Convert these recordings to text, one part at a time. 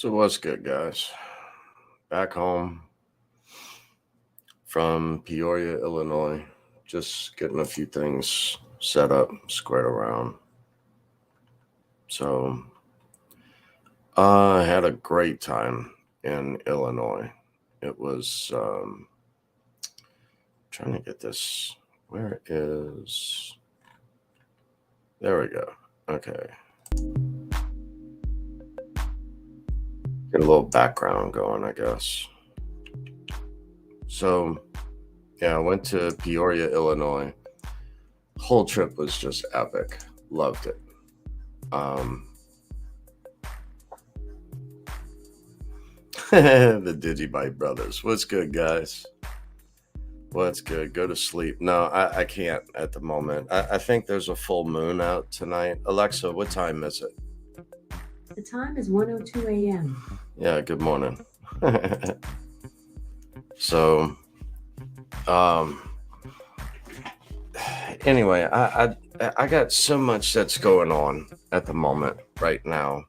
So what's good, guys? Back home from Peoria, Illinois. Just getting a few things set up, squared around. So I had a great time in Illinois. It was trying to get this. Where is? There we go. Okay. Get a little background going, I guess. So, yeah, I went to Peoria, Illinois. Whole trip was just epic. Loved it. The Digibite brothers. What's good, guys? What's good? Go to sleep. No, I can't at the moment. I think there's a full moon out tonight. Alexa, what time is it? The time is 1:02 a.m. Yeah, good morning. So, anyway, I got so much that's going on at the moment right now.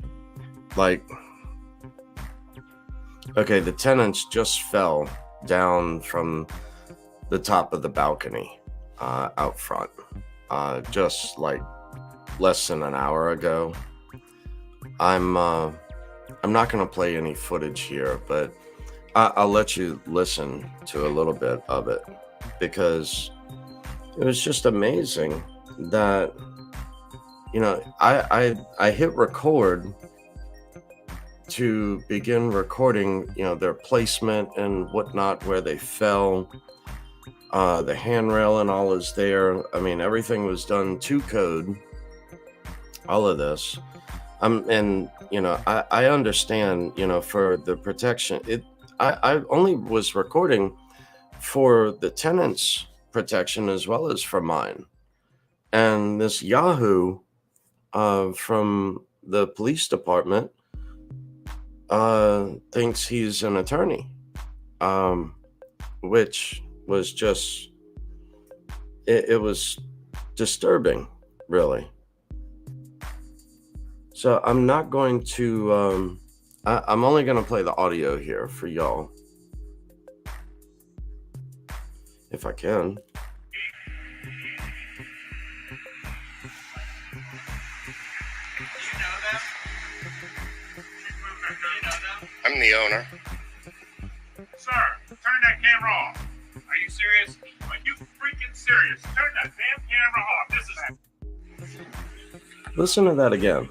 Like, okay, the tenants just fell down from the top of the balcony out front, just like less than an hour ago. I'm not going to play any footage here, but I'll let you listen to a little bit of it, because it was just amazing that, I hit record to begin recording, their placement and whatnot, where they fell. The handrail and all is there. I mean, everything was done to code. All of this. And I understand, for the protection. I only was recording for the tenants' protection as well as for mine. And this Yahoo from the police department thinks he's an attorney, which was just, it was disturbing, really. So I'm not going to, I'm only going to play the audio here for y'all, if I can. I'm the owner. Sir, turn that camera off. Are you serious? Are you freaking serious? Turn that damn camera off. This is... Listen to that again.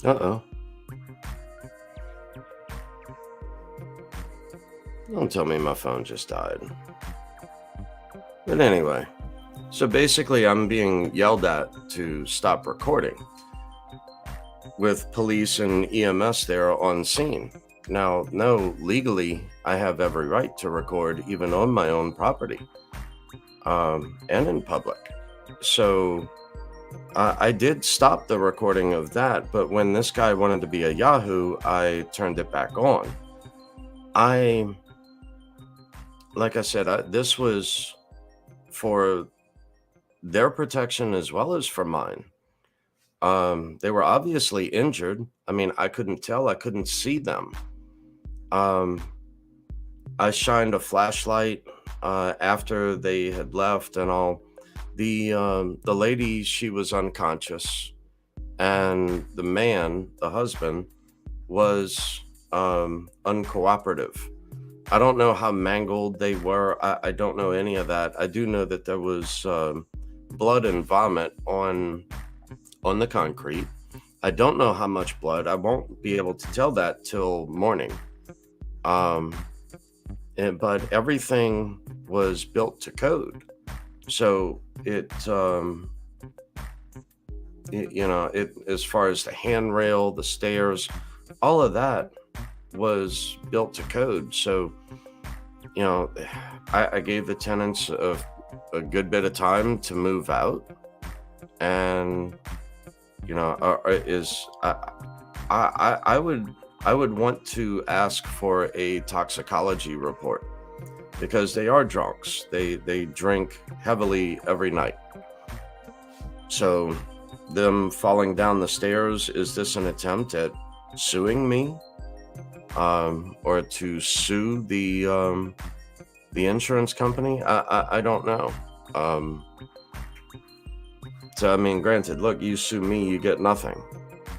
Uh-oh. Don't tell me my phone just died. But anyway, so basically I'm being yelled at to stop recording with police and EMS there on scene. Now, no, legally, I have every right to record even on my own property and in public. So I did stop the recording of that, but when this guy wanted to be a Yahoo, I turned it back on. Like I said, this was for their protection as well as for mine. They were obviously injured. I mean, I couldn't tell. I couldn't see them. I shined a flashlight after they had left and all. The lady, she was unconscious, and the man, the husband, was uncooperative. I don't know how mangled they were. I don't know any of that. I do know that there was blood and vomit on the concrete. I don't know how much blood. I won't be able to tell that till morning. But everything was built to code. So it as far as the handrail, the stairs, all of that was built to code. So, I gave the tenants a good bit of time to move out, and I would want to ask for a toxicology report because they are drunks. They drink heavily every night. So them falling down the stairs, is this an attempt at suing me? Or to sue the insurance company? I don't know. So I mean, granted, look, you sue me, you get nothing.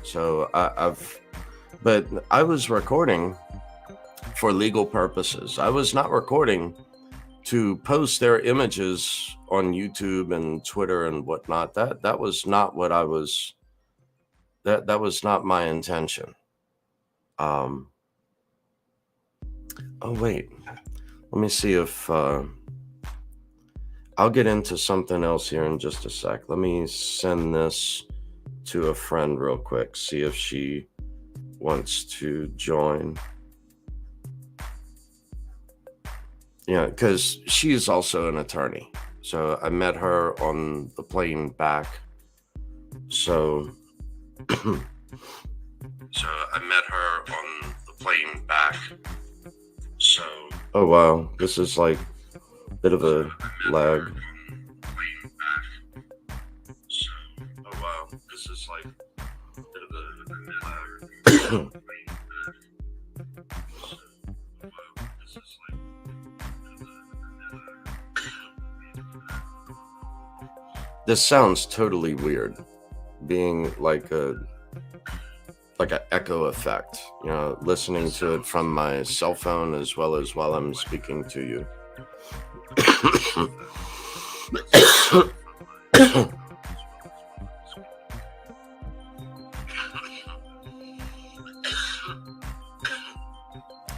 So but I was recording for legal purposes. I was not recording to post their images on YouTube and Twitter and whatnot. That was not what I was. That was not my intention. Oh wait, let me see if I'll get into something else here in just a sec. Let me send this to a friend real quick, see if she wants to join. Yeah, because she's also an attorney. So I met her on the plane back. So I met her on the plane back. So oh wow, this is like a bit of a lag. Oh wow, this is like a bit of a lag. This sounds totally weird, being like an echo effect, you know, listening to it from my cell phone as well as while I'm speaking to you.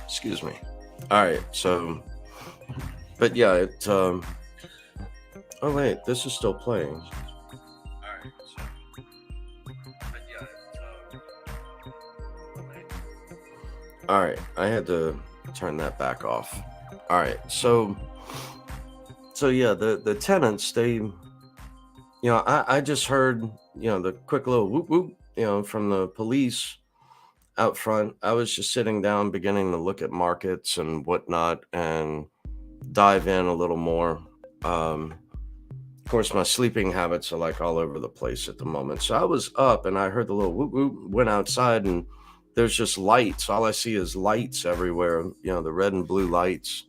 Excuse me. All right, so, but yeah, it, oh wait, this is still playing. All right, I had to turn that back off. All right, so yeah, the tenants, they, you know, I just heard, you know, the quick little whoop whoop, you know, from the police out front. I was just sitting down, beginning to look at markets and whatnot, and dive in a little more. Of course, my sleeping habits are like all over the place at the moment. So I was up and I heard the little whoop whoop, went outside, and there's just lights. All I see is lights everywhere, you know, the red and blue lights.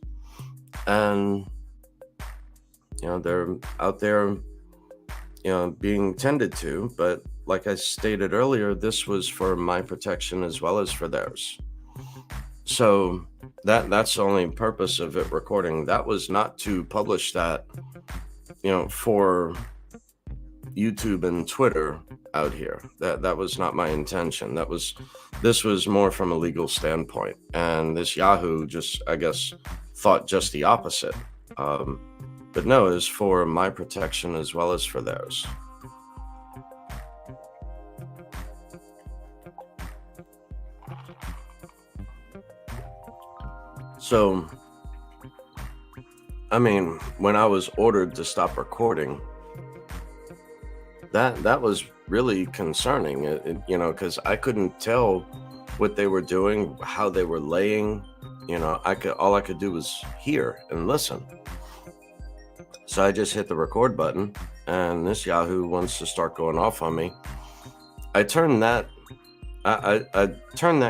And, you know, they're out there, you know, being tended to. But like I stated earlier, this was for my protection as well as for theirs. So that's the only purpose of it recording. That was not to publish that, you know, for YouTube and Twitter out here. That was not my intention. This was more from a legal standpoint. And this Yahoo just, I guess, thought just the opposite. But no, it was for my protection as well as for theirs. So, I mean, when I was ordered to stop recording, that was really concerning, you know, because I couldn't tell what they were doing, how they were laying. You know, all I could do was hear and listen. So I just hit the record button, and this Yahoo wants to start going off on me. I turned that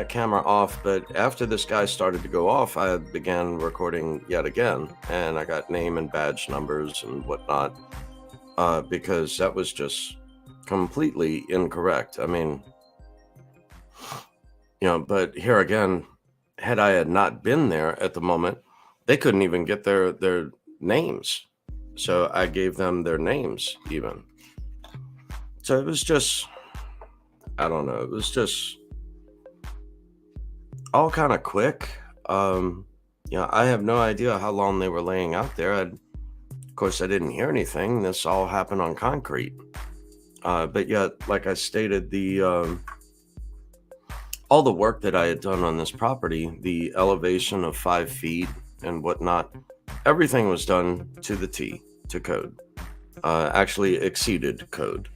camera off, but after this guy started to go off, I began recording yet again, and I got name and badge numbers and whatnot, because that was just completely incorrect. I mean, you know, but here again, had I not been there at the moment, they couldn't even get their names. So I gave them their names even. So it was just, I don't know, it was just all kind of quick. You know, I have no idea how long they were laying out there. Of course, I didn't hear anything. This all happened on concrete. But yet, like I stated, all the work that I had done on this property, the elevation of 5 feet and whatnot, everything was done to the T, to code. Actually exceeded code.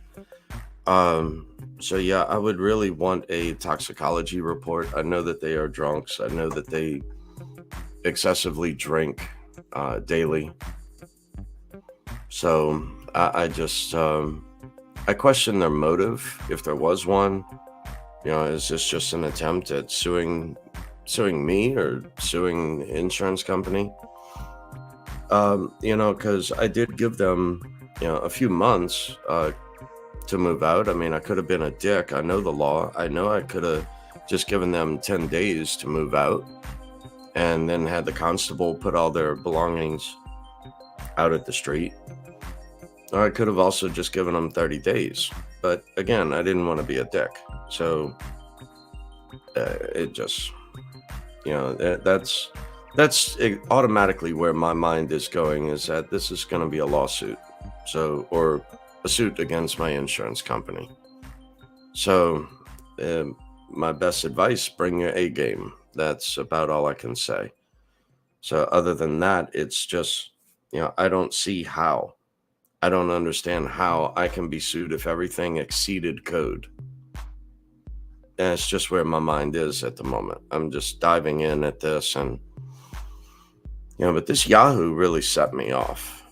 So yeah, I would really want a toxicology report. I know that they are drunks. I know that they excessively drink daily. So I just I question their motive, if there was one. Is this just an attempt at suing me or suing the insurance company? Because I did give them, a few months to move out. I mean, I could have been a dick. I know the law. I know I could have just given them 10 days to move out and then had the constable put all their belongings out at the street. Or I could have also just given them 30 days. But again, I didn't want to be a dick. So it just, that's automatically where my mind is going, is that this is going to be a lawsuit. So, or a suit against my insurance company. So my best advice, bring your A game. That's about all I can say. So other than that, it's just, I don't see how. I don't understand how I can be sued if everything exceeded code. And it's just where my mind is at the moment. I'm just diving in at this, and but this Yahoo really set me off.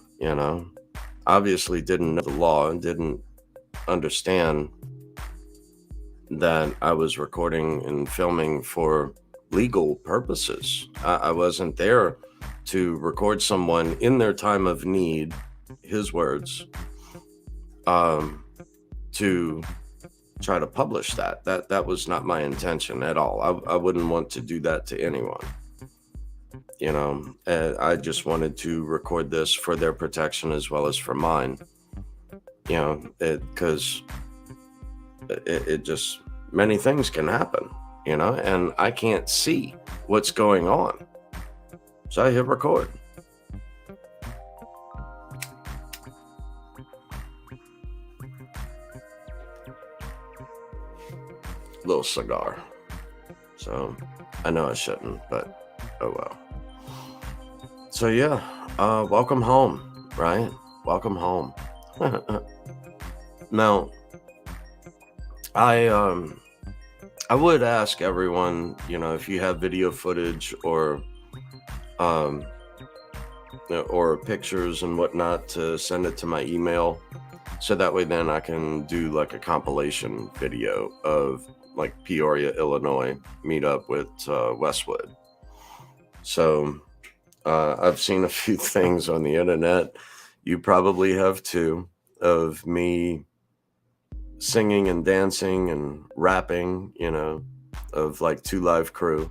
Obviously didn't know the law and didn't understand that I was recording and filming for legal purposes. I wasn't there to record someone in their time of need, his words, to try to publish that. That was not my intention at all. I wouldn't want to do that to anyone. I just wanted to record this for their protection as well as for mine. Because it just, many things can happen, and I can't see what's going on. So I hit record. Little cigar. So I know I shouldn't, but oh well. So yeah, welcome home, right? Welcome home. Now, I would ask everyone, if you have video footage or pictures and whatnot, to send it to my email, so that way then I can do like a compilation video of like Peoria, Illinois meetup with Westwood. So I've seen a few things on the internet. You probably have too, of me singing and dancing and rapping, of like Two Live Crew.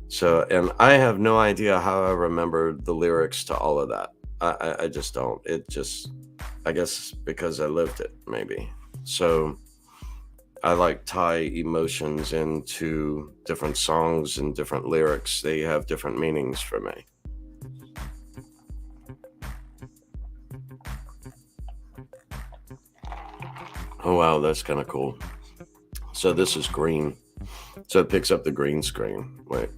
So, and I have no idea how I remembered the lyrics to all of that. I just don't. It just, I guess because I lived it, maybe. So I like tie emotions into different songs and different lyrics. They have different meanings for me. Oh, wow, that's kind of cool. So this is green. So it picks up the green screen. Wait.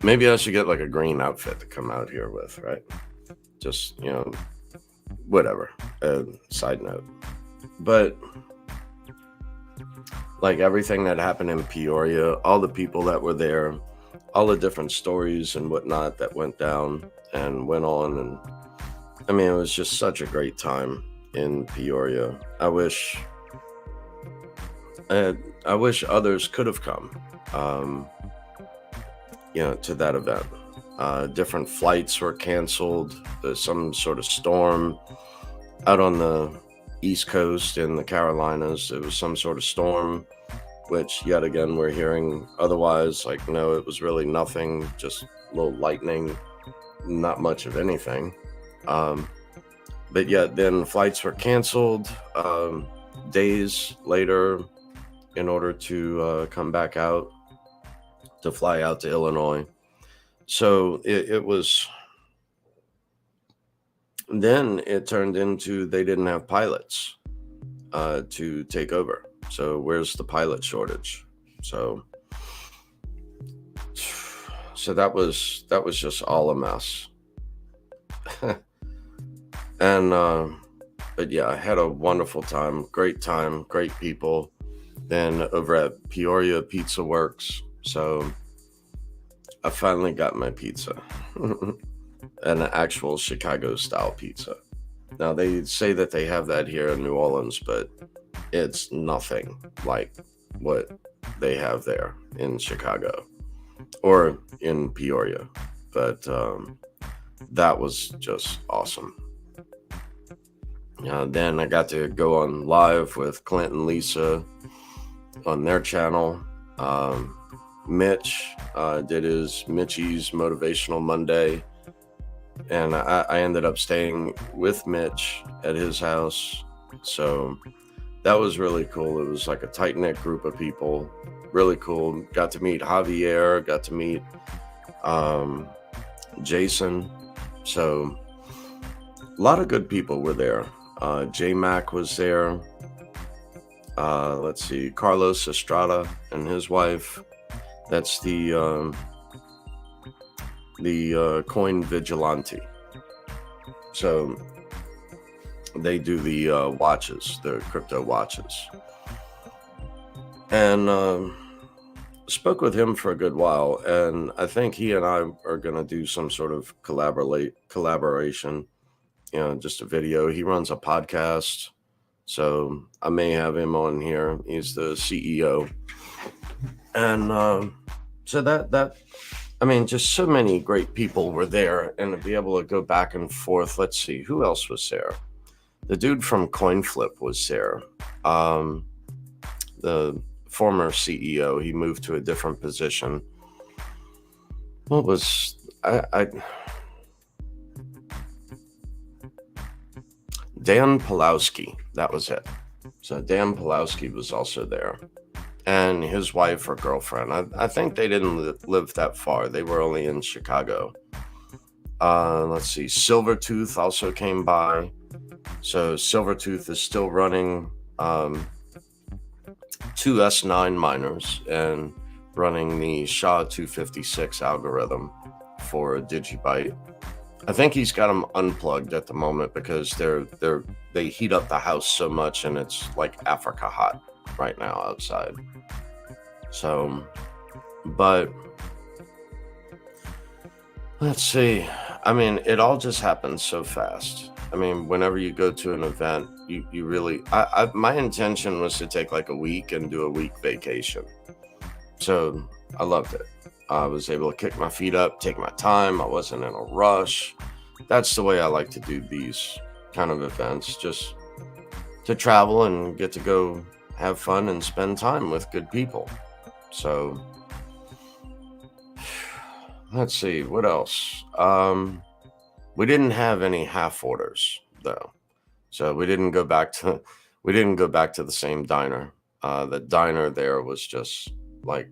Maybe I should get like a green outfit to come out here with, right? Just, whatever. Side note. But like everything that happened in Peoria, all the people that were there, all the different stories and whatnot that went down and went on. And I mean, it was just such a great time in Peoria. I wish others could have come, to that event. Different flights were canceled. There's some sort of storm out on the East Coast in the Carolinas. It was some sort of storm, which yet again we're hearing otherwise. Like, no, it was really nothing, just a little lightning, not much of anything. But yet then flights were canceled days later in order to come back out, to fly out to Illinois. So it was, then it turned into they didn't have pilots to take over. So where's the pilot shortage? So that was just all a mess. And but yeah, I had a wonderful time, great people. Then over at Peoria Pizza Works, so I finally got my pizza, an actual Chicago style pizza. Now they say that they have that here in New Orleans, but it's nothing like what they have there in Chicago or in Peoria. But that was just awesome. Then I got to go on live with Clint and Lisa on their channel. Mitch did his Mitchie's Motivational Monday, and I ended up staying with Mitch at his house. So that was really cool. It was like a tight-knit group of people. Really cool. Got to meet Javier, got to meet Jason. So a lot of good people were there. J-Mac was there. Let's see, Carlos Estrada and his wife. That's the coin vigilante. So they do the watches, the crypto watches. And spoke with him for a good while, and I think he and I are going to do some sort of collaboration, just a video. He runs a podcast, so I may have him on here. He's the CEO. And so that I mean, just so many great people were there, and to be able to go back and forth. Let's see, who else was there? The dude from CoinFlip was there. The former CEO, he moved to a different position. What was Dan Pulowski, that was it. So Dan Pulowski was also there, and his wife or girlfriend. I think they didn't live that far. They were only in Chicago. Let's see, Silvertooth also came by. So Silvertooth is still running two S9 miners and running the SHA-256 algorithm for Digibyte. I think he's got them unplugged at the moment because they heat up the house so much, and it's like Africa hot right now outside. So, but let's see. I mean, it all just happens so fast. I mean, whenever you go to an event, you really, my intention was to take like a week and do a week vacation. So I loved it. I was able to kick my feet up, take my time. I wasn't in a rush. That's the way I like to do these kind of events, just to travel and get to go have fun and spend time with good people. So let's see, what else? We didn't have any half orders though. So we didn't go back to the same diner. The diner there was just like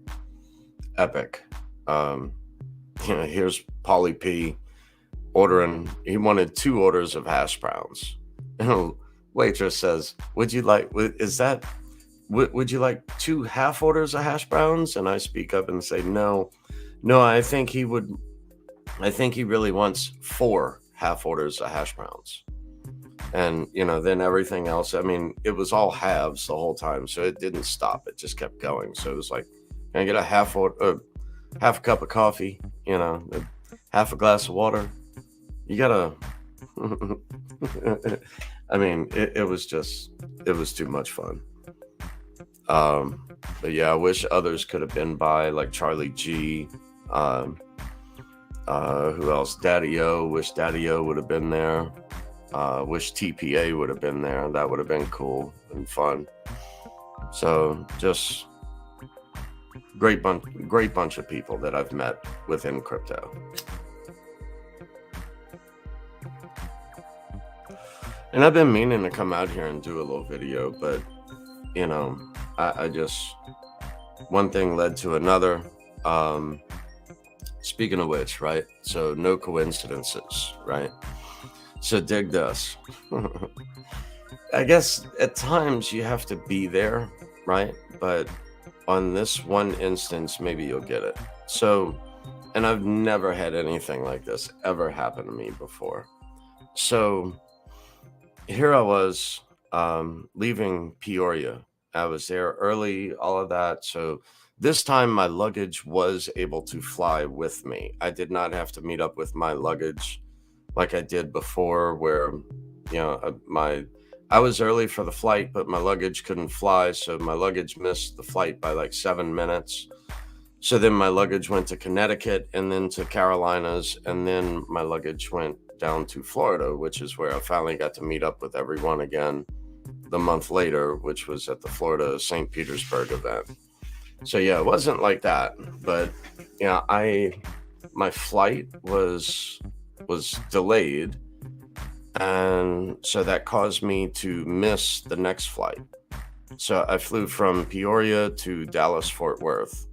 epic. Here's Paulie P ordering. He wanted 2 orders of hash browns. And waitress says, "Would you like 2 half orders of hash browns?" And I speak up and say, "No, I think he really wants 4 half orders of hash browns." And then everything else. I mean, it was all halves the whole time, so it didn't stop. It just kept going. So it was like, "Can I get a half a cup of coffee, half a glass of water?" You gotta, I mean, it was too much fun. But yeah, I wish others could have been by, like Charlie G. Who else? Daddy O. Wish Daddy O would have been there. Wish TPA would have been there. That would have been cool and fun. So just great bunch of people that I've met within crypto. And I've been meaning to come out here and do a little video, but I just, one thing led to another. Speaking of which, right? So no coincidences, right? So dig this. I guess at times you have to be there, right? But on this one instance, maybe you'll get it. So, and I've never had anything like this ever happen to me before. So here I was, leaving Peoria. I was there early, all of that. So this time my luggage was able to fly with me. I did not have to meet up with my luggage like I did before, where, I was early for the flight, but my luggage couldn't fly. So my luggage missed the flight by like 7 minutes. So then my luggage went to Connecticut and then to Carolinas, and then my luggage went down to Florida, which is where I finally got to meet up with everyone again the month later, which was at the Florida St. Petersburg event. So yeah, it wasn't like that, but yeah, my flight was delayed, and so that caused me to miss the next flight. So I flew from Peoria to Dallas Fort Worth,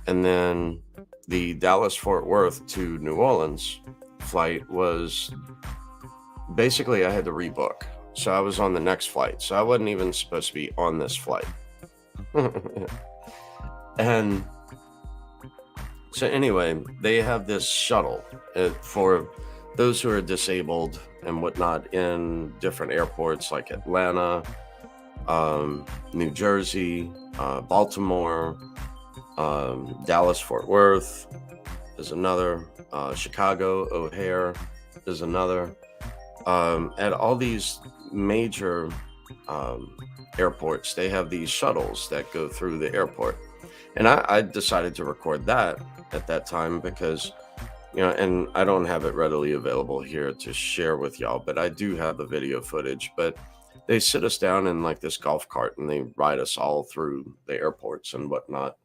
and then the Dallas Fort Worth to New Orleans flight was basically, I had to rebook. So I was on the next flight. So I wasn't even supposed to be on this flight. And so anyway, they have this shuttle for those who are disabled and whatnot in different airports like Atlanta, New Jersey, Baltimore, Dallas Fort Worth is another, Chicago O'Hare is another. At all these major airports, they have these shuttles that go through the airport. And I decided to record that at that time because, and I don't have it readily available here to share with y'all, but I do have the video footage. But they sit us down in like this golf cart and they ride us all through the airports and whatnot.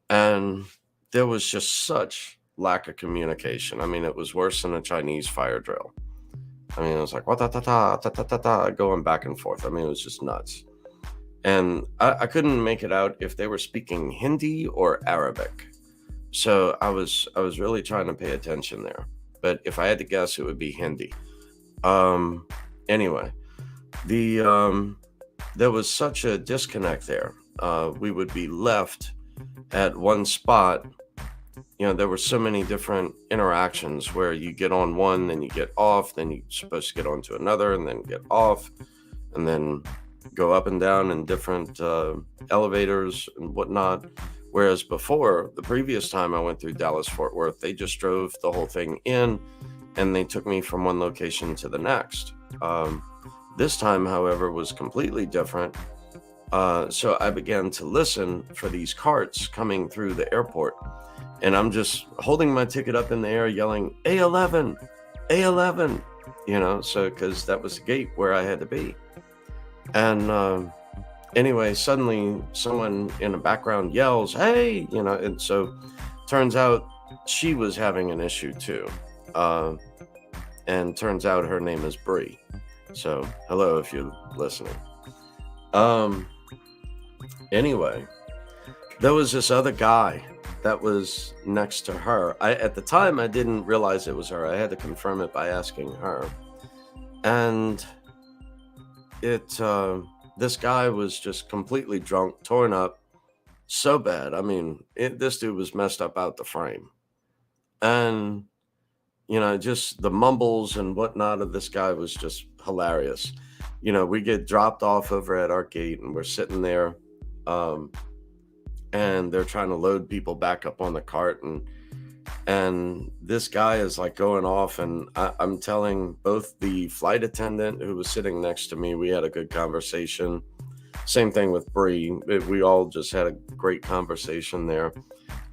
And there was just such lack of communication. I mean, it was worse than a Chinese fire drill. I mean, it was like, ta ta ta ta ta ta, going back and forth. I mean, it was just nuts. And I couldn't make it out if they were speaking Hindi or Arabic. So I was really trying to pay attention there. But if I had to guess, it would be Hindi. Anyway, there was such a disconnect there. We would be left at one spot. There were so many different interactions where you get on one, then you get off, then you're supposed to get onto another, and then get off, and then go up and down in different elevators and whatnot. Whereas before, the previous time I went through Dallas Fort Worth, they just drove the whole thing in and they took me from one location to the next. This time, however, was completely different. So I began to listen for these carts coming through the airport. And I'm just holding my ticket up in the air, yelling, A11, A11, so because that was the gate where I had to be. And anyway, suddenly someone in the background yells, hey, and so turns out she was having an issue too. And turns out her name is Bree. So hello, if you're listening. Anyway, there was this other guy that was next to her. At the time, I didn't realize it was her. I had to confirm it by asking her. And this guy was just completely drunk, torn up, so bad. I mean, this dude was messed up out the frame. And, just the mumbles and whatnot of this guy was just hilarious. We get dropped off over at our gate and we're sitting there. And they're trying to load people back up on the cart, and this guy is like going off, and I'm telling both the flight attendant who was sitting next to me, we had a good conversation. Same thing with Bree. We all just had a great conversation there.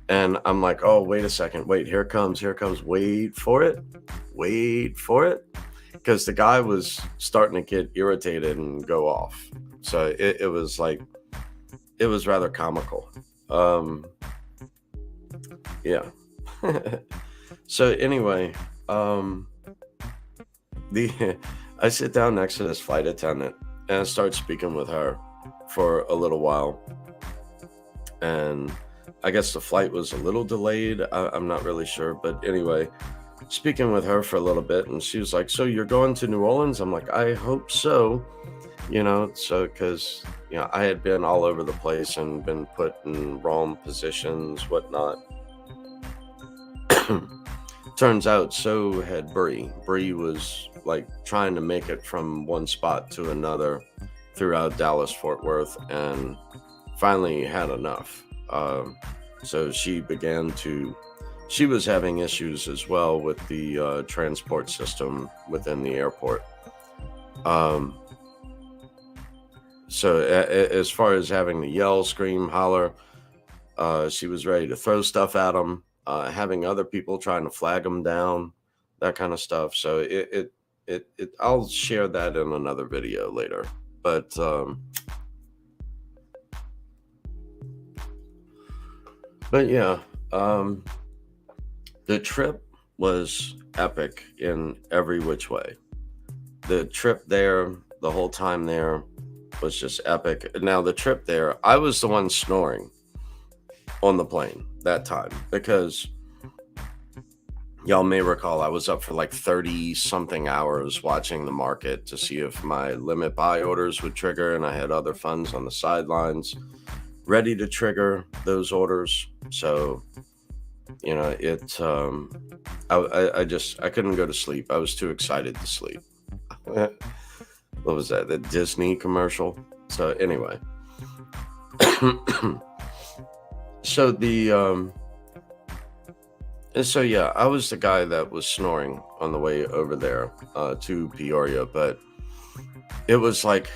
And I'm like, oh, wait a second. Wait, here comes. Wait for it. Because the guy was starting to get irritated and go off. So it was like, it was rather comical. Yeah. So anyway, I sit down next to this flight attendant and I start speaking with her for a little while. And I guess the flight was a little delayed. I'm not really sure. But anyway, speaking with her for a little bit, and she was like, so you're going to New Orleans? I'm like, I hope so. So because, I had been all over the place and been put in wrong positions, whatnot. Turns out so had Bree. Bree was like trying to make it from one spot to another throughout Dallas Fort Worth, and finally had enough. So she was having issues as well with the transport system within the airport. So as far as having to yell, scream, holler, she was ready to throw stuff at them, having other people trying to flag them down, that kind of stuff. So I'll share that in another video later. But yeah, the trip was epic in every which way. The trip there, the whole time there, was just epic. Now, the trip there, I was the one snoring on the plane that time because y'all may recall I was up for like 30 something hours watching the market to see if my limit buy orders would trigger, and I had other funds on the sidelines ready to trigger those orders. So, you know, I couldn't go to sleep. I was too excited to sleep. What was that? The Disney commercial? So anyway. So yeah, I was the guy that was snoring on the way over there to Peoria, but it was like,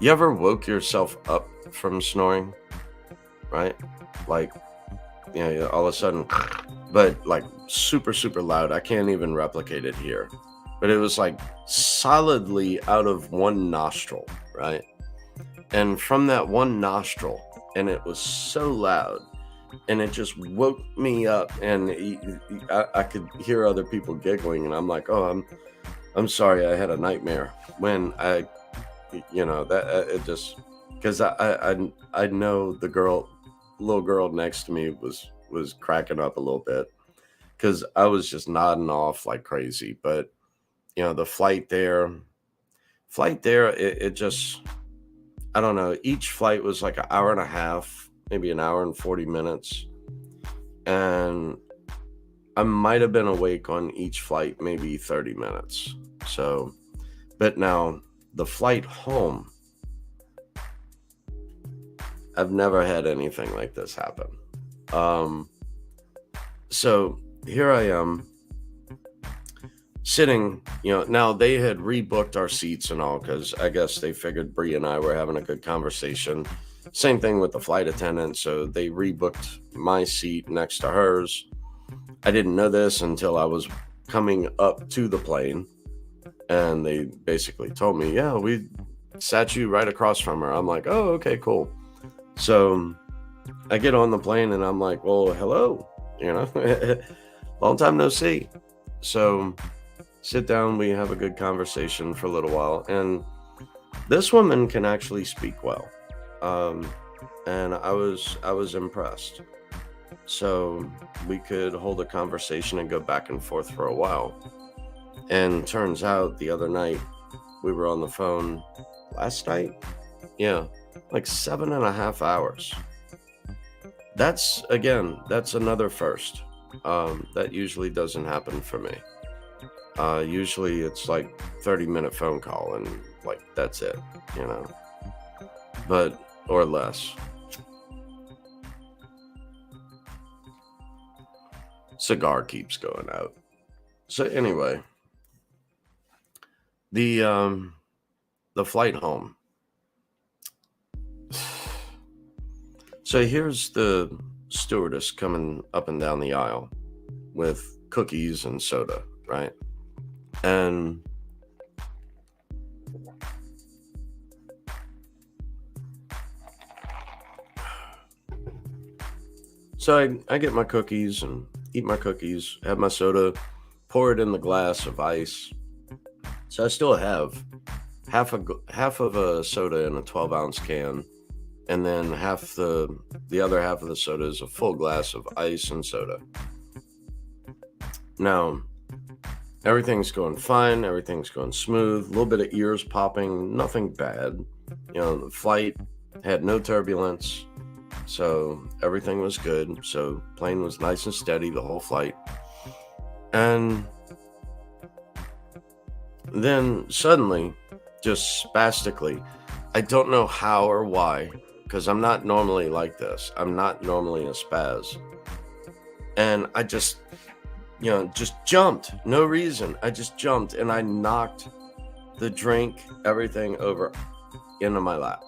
you ever woke yourself up from snoring, right? Like, you know, all of a sudden, but like super, super loud. I can't even replicate it here. But it was like solidly out of one nostril, right? And from that one nostril, and it was so loud, and it just woke me up, and I could hear other people giggling, and I'm like, oh, I'm sorry, I had a nightmare. When I, you know, that it just, because I know the little girl next to me was cracking up a little bit, because I was just nodding off like crazy. But you know, the flight there, it just, I don't know. Each flight was like an hour and a half, maybe an hour and 40 minutes. And I might have been awake on each flight, maybe 30 minutes. So, but now the flight home, I've never had anything like this happen. So here I am, sitting, you know, now they had rebooked our seats and all, because I guess they figured Bree and I were having a good conversation. Same thing with the flight attendant. So they rebooked my seat next to hers. I didn't know this until I was coming up to the plane, and they basically told me, yeah, we sat you right across from her. I'm like, oh, okay, cool. So I get on the plane and I'm like, well, hello, you know, long time no see. So sit down, we have a good conversation for a little while, and this woman can actually speak well, and I was impressed. So we could hold a conversation and go back and forth for a while. And turns out the other night we were on the phone, last night, yeah, like 7.5 hours. That's another first. That usually doesn't happen for me. Usually it's like 30-minute phone call and like that's it, you know, but or less. Cigar keeps going out. So anyway, the flight home. So here's the stewardess coming up and down the aisle with cookies and soda, right? And so I get my cookies and eat my cookies, have my soda, pour it in the glass of ice. So I still have half of a soda in a 12-ounce can, and then the other half of the soda is a full glass of ice and soda. Now, everything's going fine, everything's going smooth, a little bit of ears popping, nothing bad. You know, the flight had no turbulence, so everything was good. So plane was nice and steady the whole flight. And then suddenly, just spastically, I don't know how or why, because I'm not normally like this. I'm not normally a spaz. And I just jumped. No reason. I just jumped and I knocked the drink, everything over into my lap.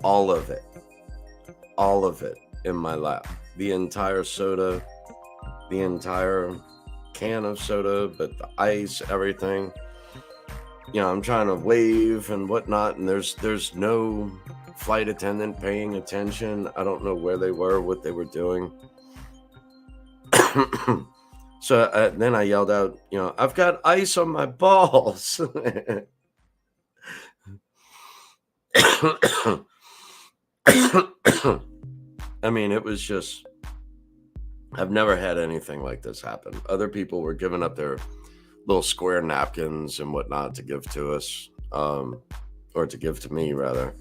All of it in my lap. The entire soda, the entire can of soda, but the ice, everything. I'm trying to wave and whatnot, and there's no flight attendant paying attention. I don't know where they were, what they were doing. So then I yelled out, I've got ice on my balls. I mean, it was just, I've never had anything like this happen. Other people were giving up their little square napkins and whatnot to give to us, or to give to me rather.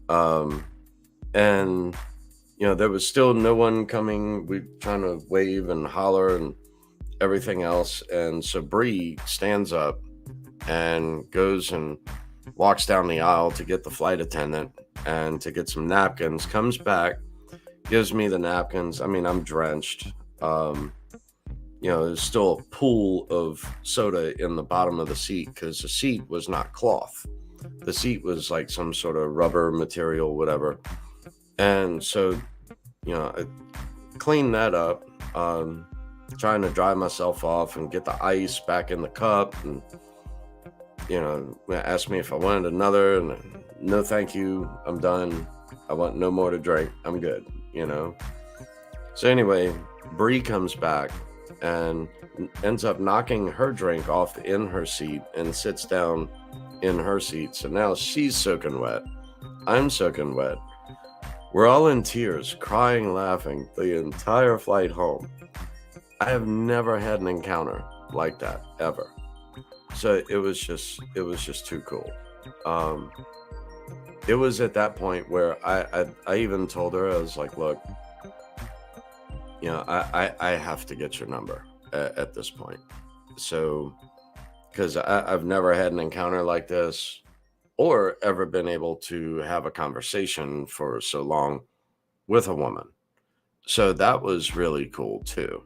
And there was still no one coming. We trying to wave and holler and everything else. And so Bree stands up and goes and walks down the aisle to get the flight attendant and to get some napkins, comes back, gives me the napkins. I mean, I'm drenched. There's still a pool of soda in the bottom of the seat because the seat was not cloth. The seat was like some sort of rubber material, whatever. And so, I cleaned that up, trying to dry myself off and get the ice back in the cup. And, asked me if I wanted another, and no, thank you. I'm done. I want no more to drink. I'm good, So anyway, Bree comes back and ends up knocking her drink off in her seat and sits down in her seat. So now she's soaking wet. I'm soaking wet. We're all in tears, crying, laughing the entire flight home. I have never had an encounter like that ever. So it was just too cool. It was at that point where I even told her, I was like, look, I have to get your number at this point. So, because I've never had an encounter like this or ever been able to have a conversation for so long with a woman. So that was really cool too.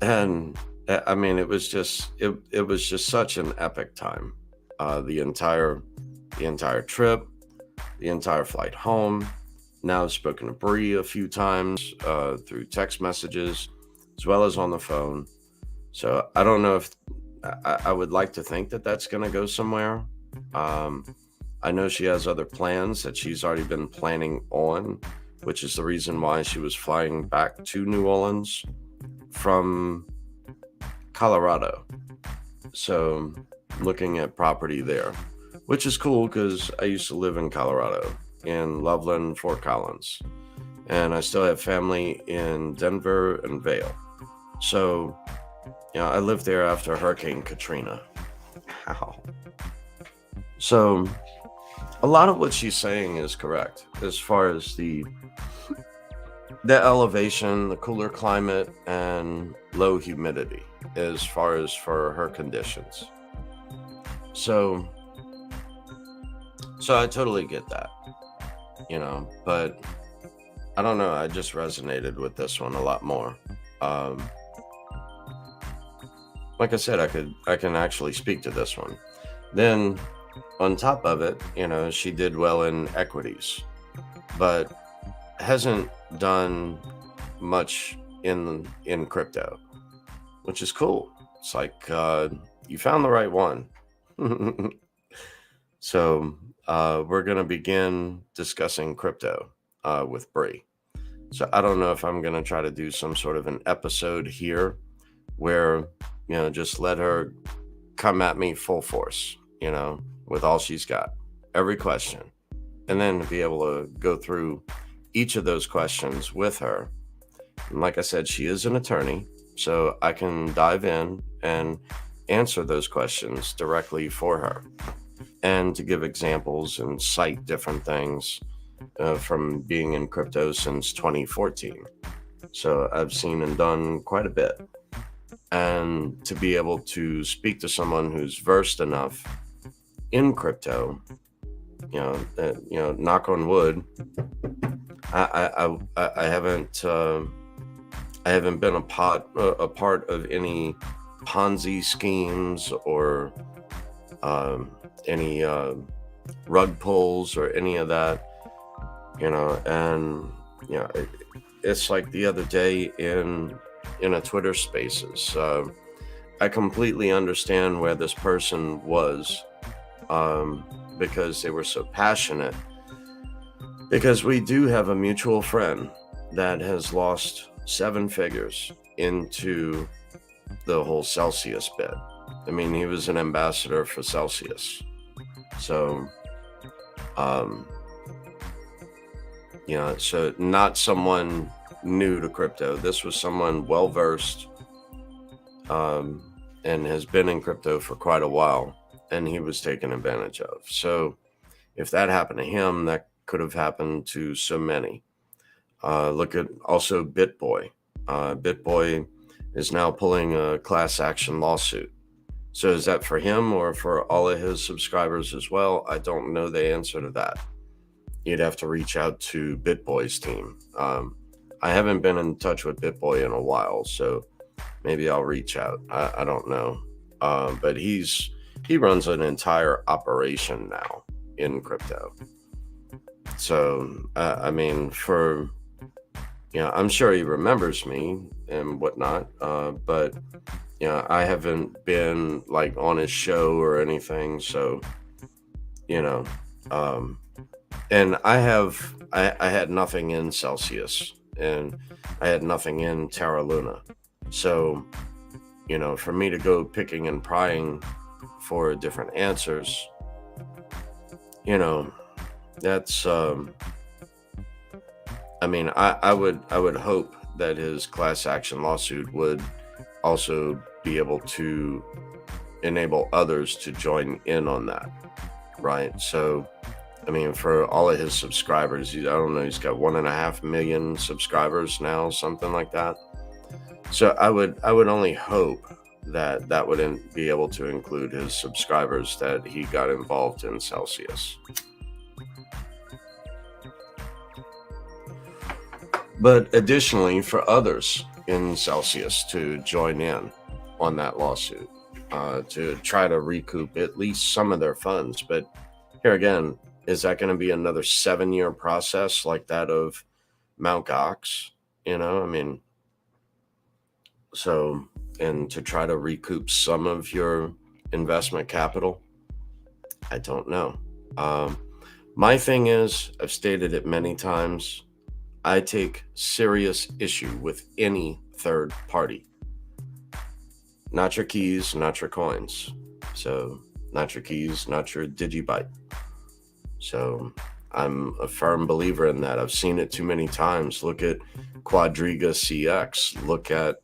And I mean, it was just such an epic time. The entire trip, the entire flight home. Now I've spoken to Bree a few times through text messages, as well as on the phone. So I don't know if I would like to think that that's going to go somewhere. I know she has other plans that she's already been planning on, which is the reason why she was flying back to New Orleans from Colorado. So looking at property there, which is cool because I used to live in Colorado, in Loveland, Fort Collins, and I still have family in Denver and Vail. So, I lived there after Hurricane Katrina. How? So, a lot of what she's saying is correct as far as the elevation, the cooler climate, and low humidity as far as for her conditions. So I totally get that, but I don't know. I just resonated with this one a lot more. Like I said, I can actually speak to this one. Then on top of it, she did well in equities, but hasn't done much in crypto, which is cool. It's like you found the right one. So we're going to begin discussing crypto with Bree. So I don't know if I'm going to try to do some sort of an episode here where, just let her come at me full force, with all she's got, every question, and then be able to go through each of those questions with her. And like I said, she is an attorney, so I can dive in and answer those questions directly for her, and to give examples and cite different things from being in crypto since 2014. So I've seen and done quite a bit. And to be able to speak to someone who's versed enough in crypto, knock on wood, I haven't been a part of any Ponzi schemes or any rug pulls or any of that, and it's like the other day in a Twitter Spaces. I completely understand where this person was, because they were so passionate. Because we do have a mutual friend that has lost 7 figures into the whole Celsius bit. I mean, he was an ambassador for Celsius. So, so not someone new to crypto. This was someone well-versed, and has been in crypto for quite a while, and he was taken advantage of. So if that happened to him, that could have happened to so many. Look at also BitBoy. BitBoy is now pulling a class action lawsuit. So is that for him or for all of his subscribers as well? I don't know the answer to that. You'd have to reach out to BitBoy's team. I haven't been in touch with BitBoy in a while, so maybe I'll reach out. I don't know. But he runs an entire operation now in crypto. So, I mean, I'm sure he remembers me and whatnot, but, I haven't been like on his show or anything. So, and I had nothing in Celsius, and I had nothing in Terra Luna. So, for me to go picking and prying for different answers, that's, I mean, I would hope that his class action lawsuit would also be able to enable others to join in on that, right? So, I mean, for all of his subscribers, I don't know, he's got 1.5 million subscribers now, something like that. So I would only hope that wouldn't be able to include his subscribers that he got involved in Celsius. But additionally, for others in Celsius to join in on that lawsuit, to try to recoup at least some of their funds. But here again, is that going to be another 7-year process like that of Mt. Gox? I mean, so, and to try to recoup some of your investment capital, I don't know. My thing is, I've stated it many times, I take serious issue with any third party. Not your keys, not your coins. So, not your keys, not your digibyte. So, I'm a firm believer in that. I've seen it too many times. Look at Quadriga CX. Look at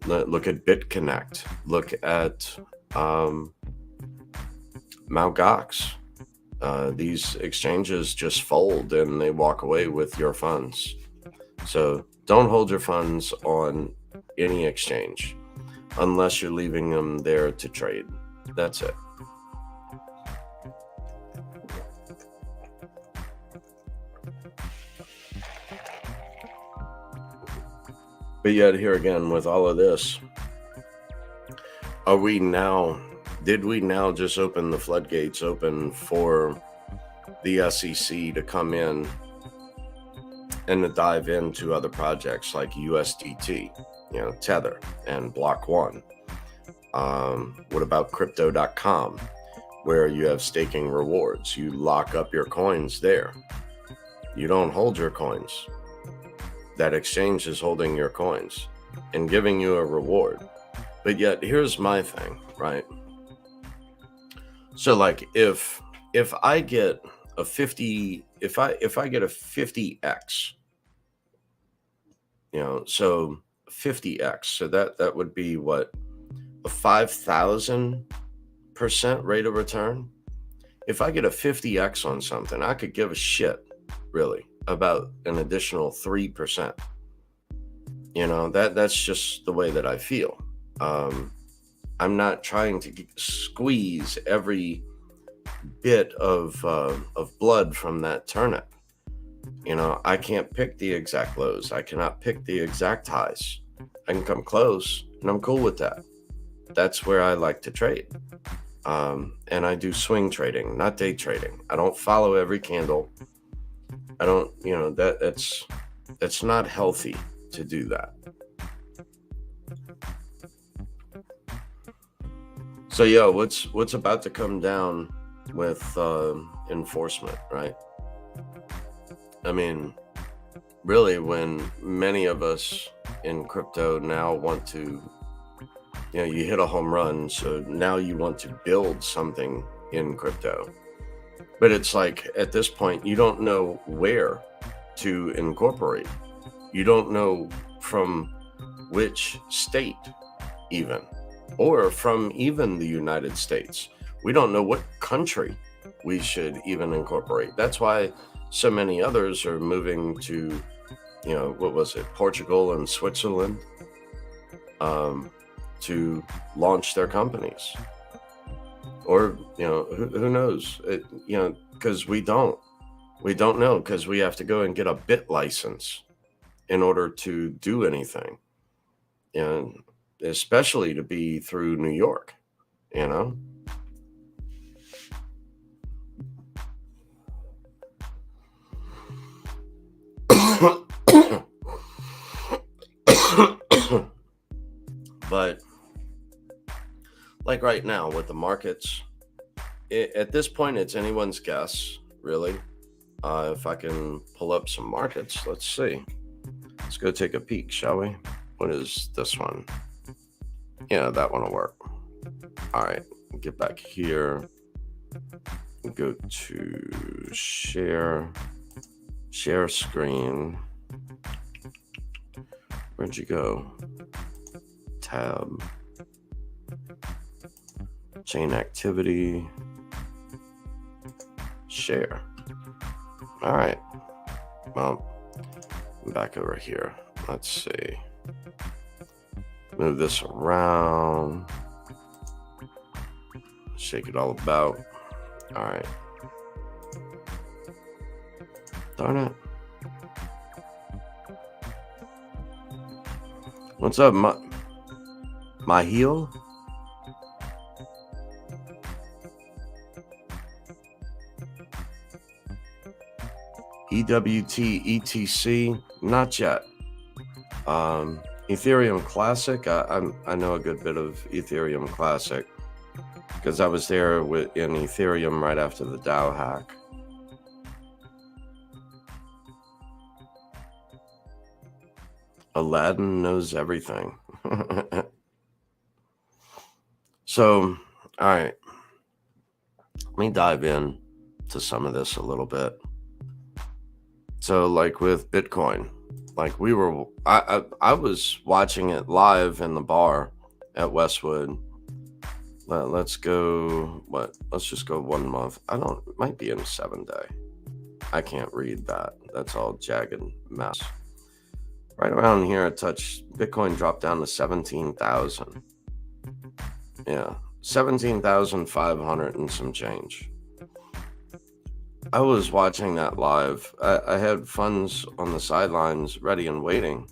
BitConnect. Look at Mt. Gox. These exchanges just fold and they walk away with your funds. So don't hold your funds on any exchange unless you're leaving them there to trade. That's it. But yet here again, with all of this, did we now just open the floodgates open for the SEC to come in and to dive into other projects like USDT, Tether and Block One? What about crypto.com, where you have staking rewards? You lock up your coins there. You don't hold your coins. That exchange is holding your coins and giving you a reward. But yet here's my thing, right? So like if I get a 50, if I get a 50x, so 50x, so that would be what, a 5,000% rate of return. If I get a 50x on something, I could give a shit really about an additional 3%. That's just the way that I feel. I'm not trying to squeeze every bit of blood from that turnip. I can't pick the exact lows. I cannot pick the exact highs. I can come close, and I'm cool with that. That's where I like to trade. And I do swing trading, not day trading. I don't follow every candle. I don't, that's not healthy to do that. So yeah, what's about to come down with enforcement, right? I mean, really, when many of us in crypto now want to, you hit a home run, so now you want to build something in crypto. But it's like, at this point, you don't know where to incorporate. You don't know from which state even, or from even the United States. We don't know what country we should even incorporate. That's why so many others are moving to, what was it, Portugal and Switzerland, to launch their companies. Or, who knows? Because we don't know, because we have to go and get a bit license in order to do anything. Especially to be through New York, But like right now with the markets, at this point, it's anyone's guess, really. If I can pull up some markets, let's see. Let's go take a peek, shall we? What is this one? Yeah, that one will work. All right, get back here. Go to share screen. Where'd you go? Tab. Chain activity. Share. All right. Well, I'm back over here. Let's see. Move this around. Shake it all about. All right. Darn it. What's up, my heel? EWT, ETC, not yet. Ethereum Classic, I know a good bit of Ethereum Classic because I was there in Ethereum right after the DAO hack. Aladdin knows everything. So, all right. Let me dive in to some of this a little bit. So, like with Bitcoin, like I was watching it live in the bar at Westwood. Let's go, let's just go 1 month. It might be in 7 day. I can't read that. That's all jagged mess. Right around here, Bitcoin dropped down to 17,000. Yeah, 17,500 and some change. I was watching that live. I had funds on the sidelines ready and waiting.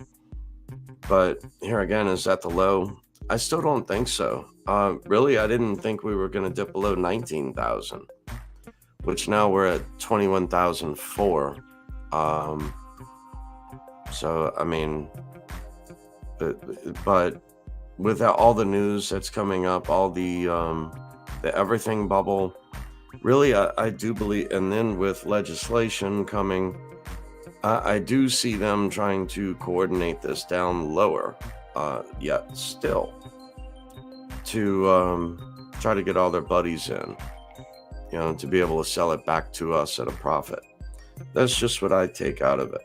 But here again, is that the low? I still don't think so. Really, I didn't think we were going to dip below 19,000, which now we're at 21,004. So, I mean, but with all the news that's coming up, all the everything bubble, really, I do believe, and then with legislation coming, I do see them trying to coordinate this down lower, yet still, to try to get all their buddies in, to be able to sell it back to us at a profit. That's just what I take out of it.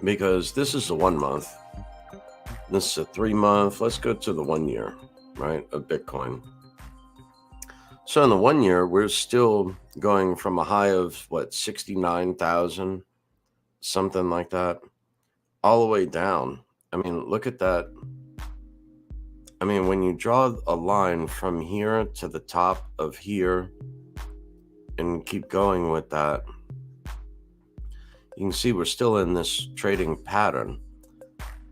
Because this is the 1 month. This is a 3 month. Let's go to the 1 year, right, of Bitcoin. So in the 1 year, we're still going from a high of what, 69,000, something like that, all the way down. I mean, look at that. I mean, when you draw a line from here to the top of here and keep going with that, you can see we're still in this trading pattern.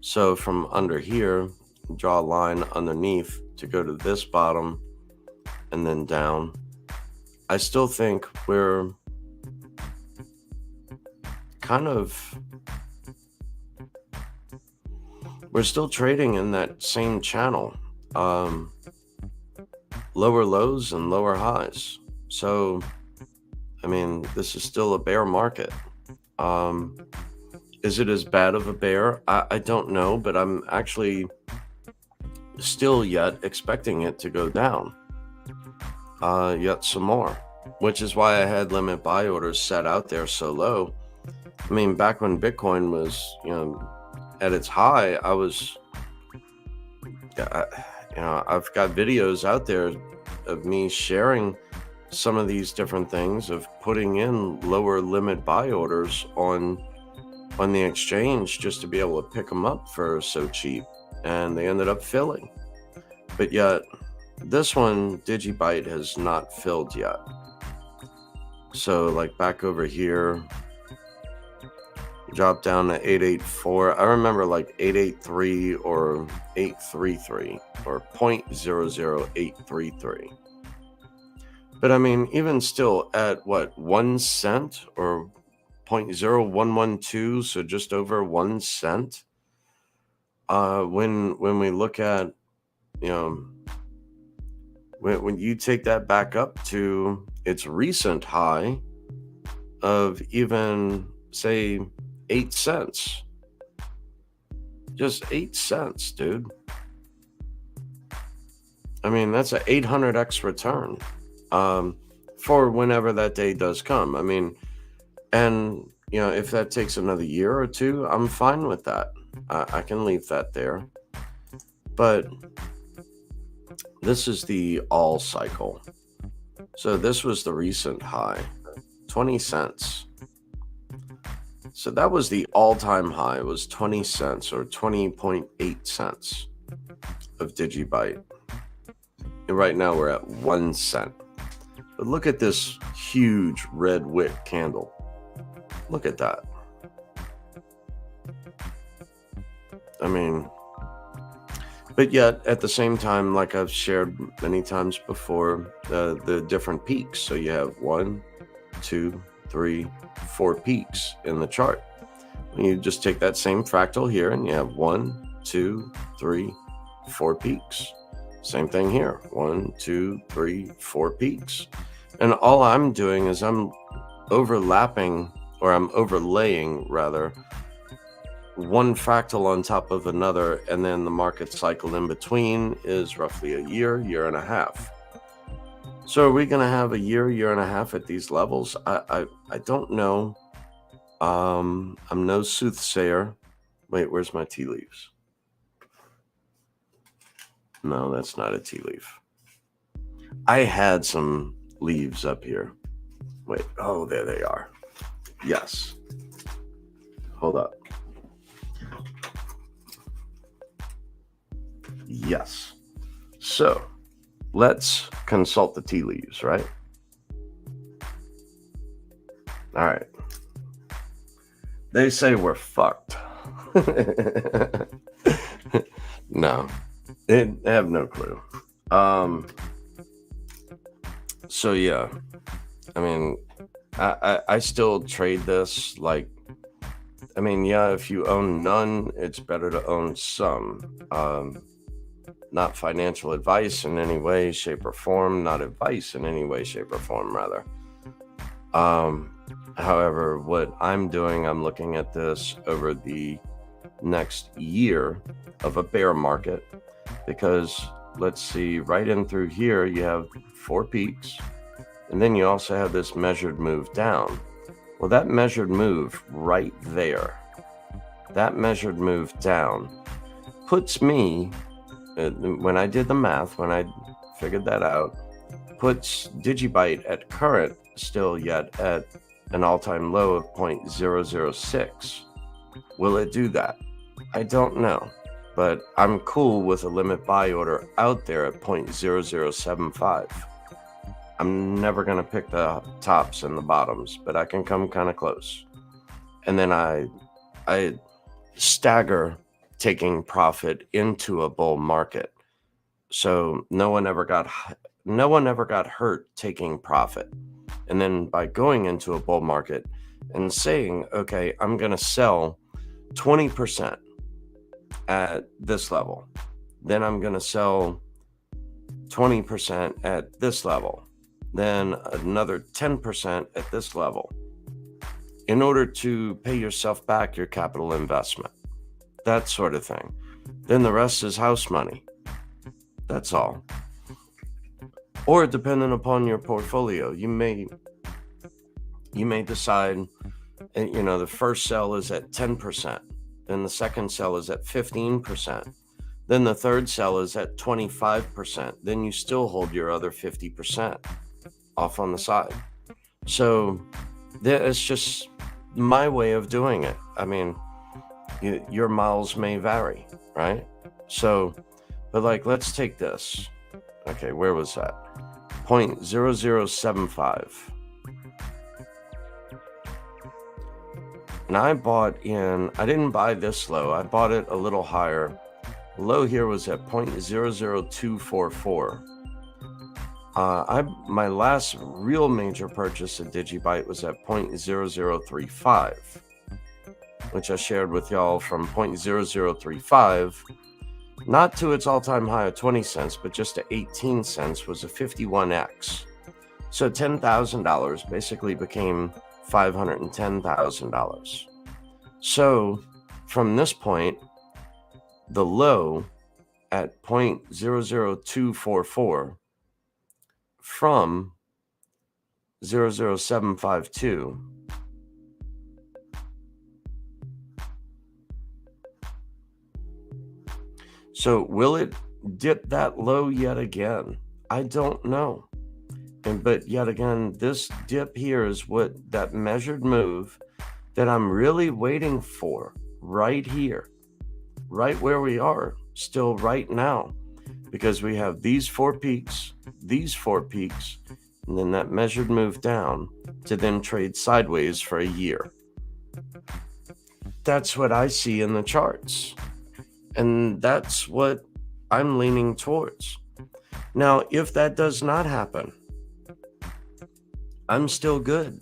So from under here, draw a line underneath to go to this bottom and then down. I still think we're still trading in that same channel, lower lows and lower highs. So, I mean, this is still a bear market. Is it as bad of a bear? I don't know, but I'm actually still yet expecting it to go down yet some more, which is why I had limit buy orders set out there so low. I mean, back when Bitcoin was, at its high, I've got videos out there of me sharing some of these different things, of putting in lower limit buy orders on the exchange just to be able to pick them up for so cheap, and they ended up filling. But yet this one, Digibyte, has not filled yet. So like back over here, drop down to 884. I remember like 883 or 833 or 0.00833. But I mean, even still at what, 1 cent or 0.0112, so just over 1 cent. When we look at, when you take that back up to its recent high of even, say, 8 cents. Just 8 cents, dude. I mean, that's an 800x return for whenever that day does come. I mean, and, if that takes another year or two, I'm fine with that. I can leave that there. But this is the all cycle. So this was the recent high, 20 cents. So that was the all-time high, was 20 cents or 20.8 cents of Digibyte. And right now we're at 1 cent. But look at this huge red wick candle. Look at that. I mean, but yet at the same time, like I've shared many times before, the different peaks. So you have 1, 2, 3, 4 peaks in the chart. And you just take that same fractal here and you have 1, 2, 3, 4 peaks. Same thing here. 1, 2, 3, 4 peaks. And all I'm doing is I'm overlaying rather, one fractal on top of another, and then the market cycle in between is roughly a year and a half. So are we going to have a year and a half at these levels? I don't know. I'm no soothsayer. Wait, where's my tea leaves? No, that's not a tea leaf. I had some leaves up here. Wait, oh, there they are. Yes. Hold up. Yes. So let's consult the tea leaves, right? All right. They say we're fucked. No, they have no clue. So yeah, I mean, I still trade this like, I mean, yeah, if you own none, it's better to own some. Not financial advice in any way, shape, or form. Not advice in any way, shape, or form, rather. However, what I'm doing, I'm looking at this over the next year of a bear market, because let's see, right in through here, you have 4 peaks, and then you also have this measured move down. Well, that measured move right there, that measured move down puts me, when I did the math, when I figured that out, puts Digibyte at current still yet at an all-time low of 0.006. Will it do that? I don't know, but I'm cool with a limit buy order out there at 0.0075. I'm never going to pick the tops and the bottoms, but I can come kind of close. And then I stagger taking profit into a bull market. So no one ever got hurt taking profit. And then by going into a bull market and saying, okay, I'm going to sell 20% at this level. Then I'm going to sell 20% at this level. Then another 10% at this level, in order to pay yourself back your capital investment, that sort of thing. Then the rest is house money. That's all. Or depending upon your portfolio, you may decide, the first sell is at 10%, then the second sell is at 15%, then the third sell is at 25%, then you still hold your other 50% off on the side. So it's just my way of doing it. I mean, your miles may vary, right? So, but like, let's take this. Okay, where was that? 0.0075. And I didn't buy this low. I bought it a little higher. Low here was at 0.00244. My last real major purchase of Digibyte was at 0.0035, which I shared with y'all from 0.0035, not to its all-time high of 20 cents, but just to 18 cents, was a 51x. So $10,000 basically became $510,000. So from this point, the low at 0.00244 from 00752 So will it dip that low yet again? I don't know. But yet again, this dip here is that measured move that I'm really waiting for right here, right where we are still right now, because we have these four peaks, and then that measured move down to then trade sideways for a year. That's what I see in the charts. And that's what I'm leaning towards. Now, if that does not happen, I'm still good.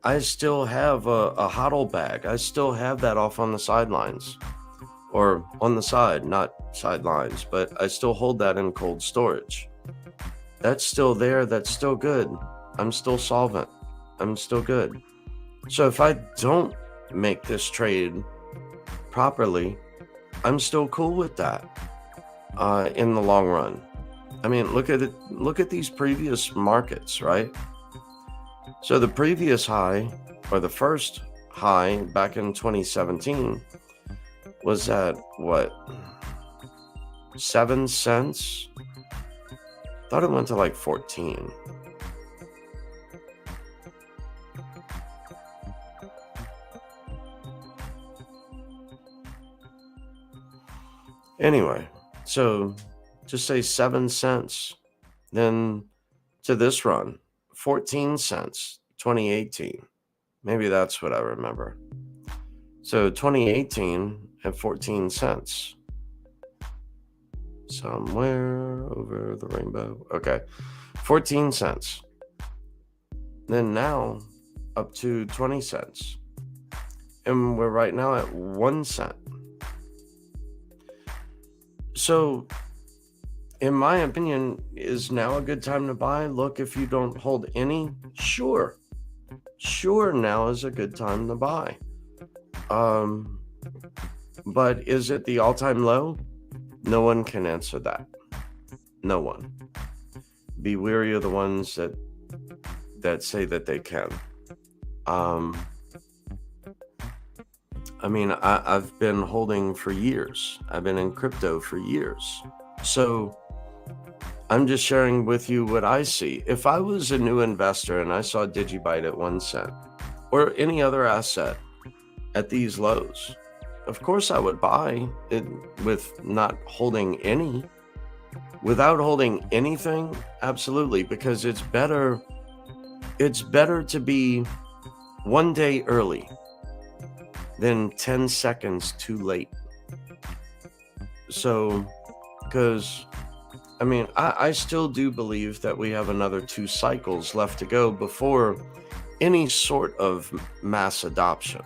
I still have a hodl bag. I still have that off on the sidelines, or on the side, not sidelines, but I still hold that in cold storage. That's still there. That's still good. I'm still solvent. I'm still good. So if I don't make this trade properly, I'm still cool with that in the long run. I mean, look at it. Look at these previous markets, right? So the previous high, or the first high back in 2017, was at what? 7 cents? Thought it went to like 14. Anyway, so just say 7 cents, then to this run, 14 cents, 2018. Maybe that's what I remember. So 2018 at 14 cents. Somewhere over the rainbow. Okay, 14 cents. Then now up to 20 cents. And we're right now at 1 cent. So, in my opinion, is now a good time to buy? Look, if you don't hold any, sure, now is a good time to buy. But is it the all-time low? No one can answer that. No one. Be wary of the ones that say that they can. I mean, I've been holding for years. I've been in crypto for years. So I'm just sharing with you what I see. If I was a new investor and I saw Digibyte at 1 cent or any other asset at these lows, of course I would buy it with not holding any. Without holding anything, absolutely, because it's better to be 1 day early than 10 seconds too late. So, because I mean, I still do believe that we have another 2 cycles left to go before any sort of mass adoption.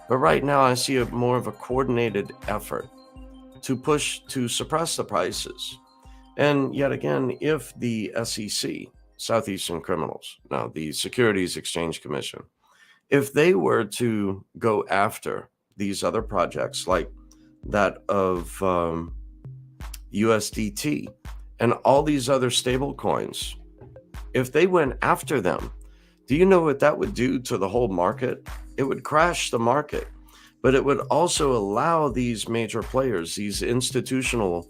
But right now, I see more of a coordinated effort to push to suppress the prices. And yet again, if the SEC, Southeastern Criminals, now the Securities Exchange Commission, if they were to go after these other projects like that of USDT and all these other stable coins, if they went after them, do you know what that would do to the whole market? It would crash the market, but it would also allow these major players, these institutional,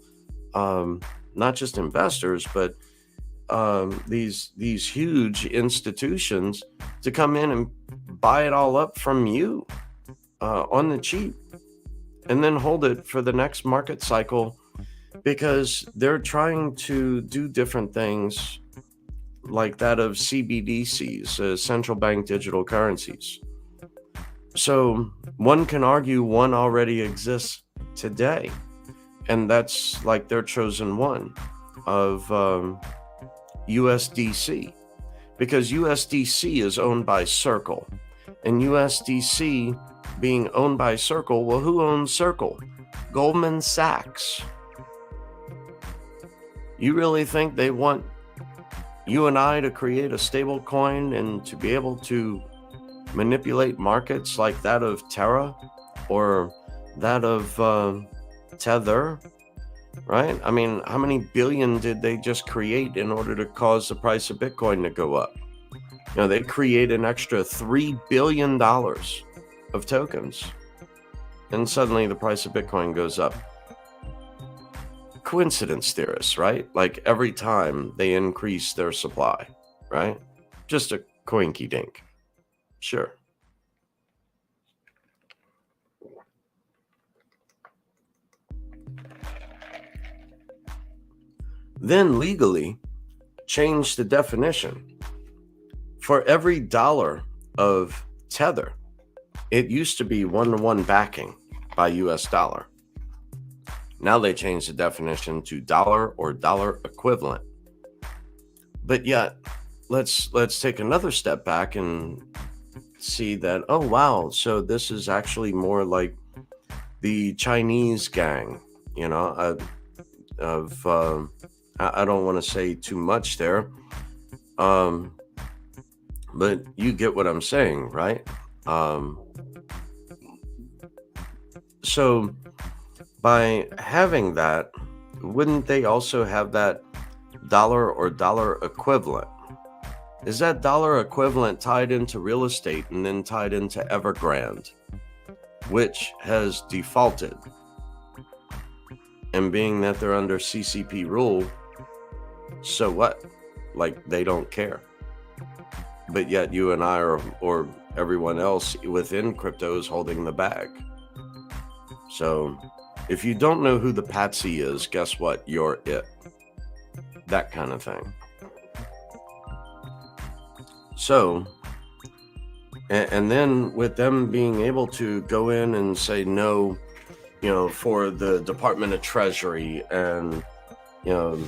not just investors, but these huge institutions to come in and buy it all up from you on the cheap and then hold it for the next market cycle, because they're trying to do different things like that of CBDCs, central bank digital currencies. So one can argue one already exists today, and that's like their chosen one of USDC, because USDC is owned by Circle, and USDC being owned by Circle, well, who owns Circle? Goldman Sachs. You really think they want you and I to create a stable coin and to be able to manipulate markets like that of Terra or that of Tether, right? I mean, how many billion did they just create in order to cause the price of Bitcoin to go up? You know, they create an extra $3 billion of tokens, and suddenly the price of Bitcoin goes up. Coincidence theorists, right? Like every time they increase their supply, right? Just a coinky dink. Sure. Then legally change the definition. For every dollar of Tether, it used to be 1-to-1 backing by US dollar. Now they changed the definition to dollar or dollar equivalent. But yet, let's take another step back and see that, oh wow, so this is actually more like the Chinese gang, you know, I don't want to say too much there, but you get what I'm saying, right? So by having that, wouldn't they also have that dollar or dollar equivalent? Is that dollar equivalent tied into real estate and then tied into Evergrande, which has defaulted? And being that they're under CCP rule, so what? Like, they don't care. But yet you and I or everyone else within crypto is holding the bag. So if you don't know who the patsy is, guess what? You're it. That kind of thing. So, and then with them being able to go in and say no, you know, for the Department of Treasury and, you know,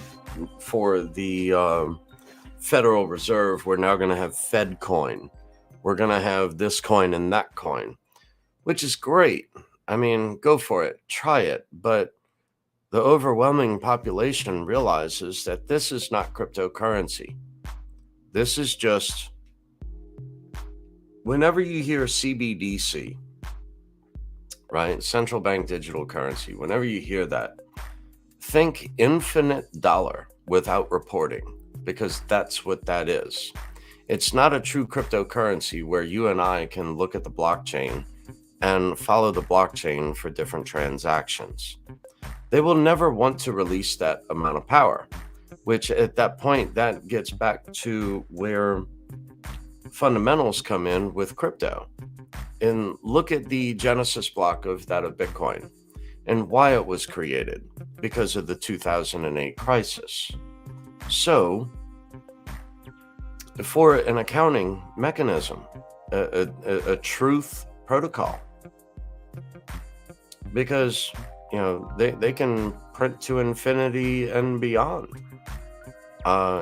for the Federal Reserve, we're now going to have Fed coin. We're going to have this coin and that coin, which is great. I mean, go for it, try it. But the overwhelming population realizes that this is not cryptocurrency. This is just, whenever you hear CBDC, right, central bank digital currency, whenever you hear that, think infinite dollar without reporting, because that's what that is. It's not a true cryptocurrency where you and I can look at the blockchain and follow the blockchain for different transactions. They will never want to release that amount of power, which at that point, that gets back to where fundamentals come in with crypto. And look at the genesis block of that of Bitcoin and why it was created, because of the 2008 crisis. So, for an accounting mechanism, a truth protocol, because they can print to infinity and beyond.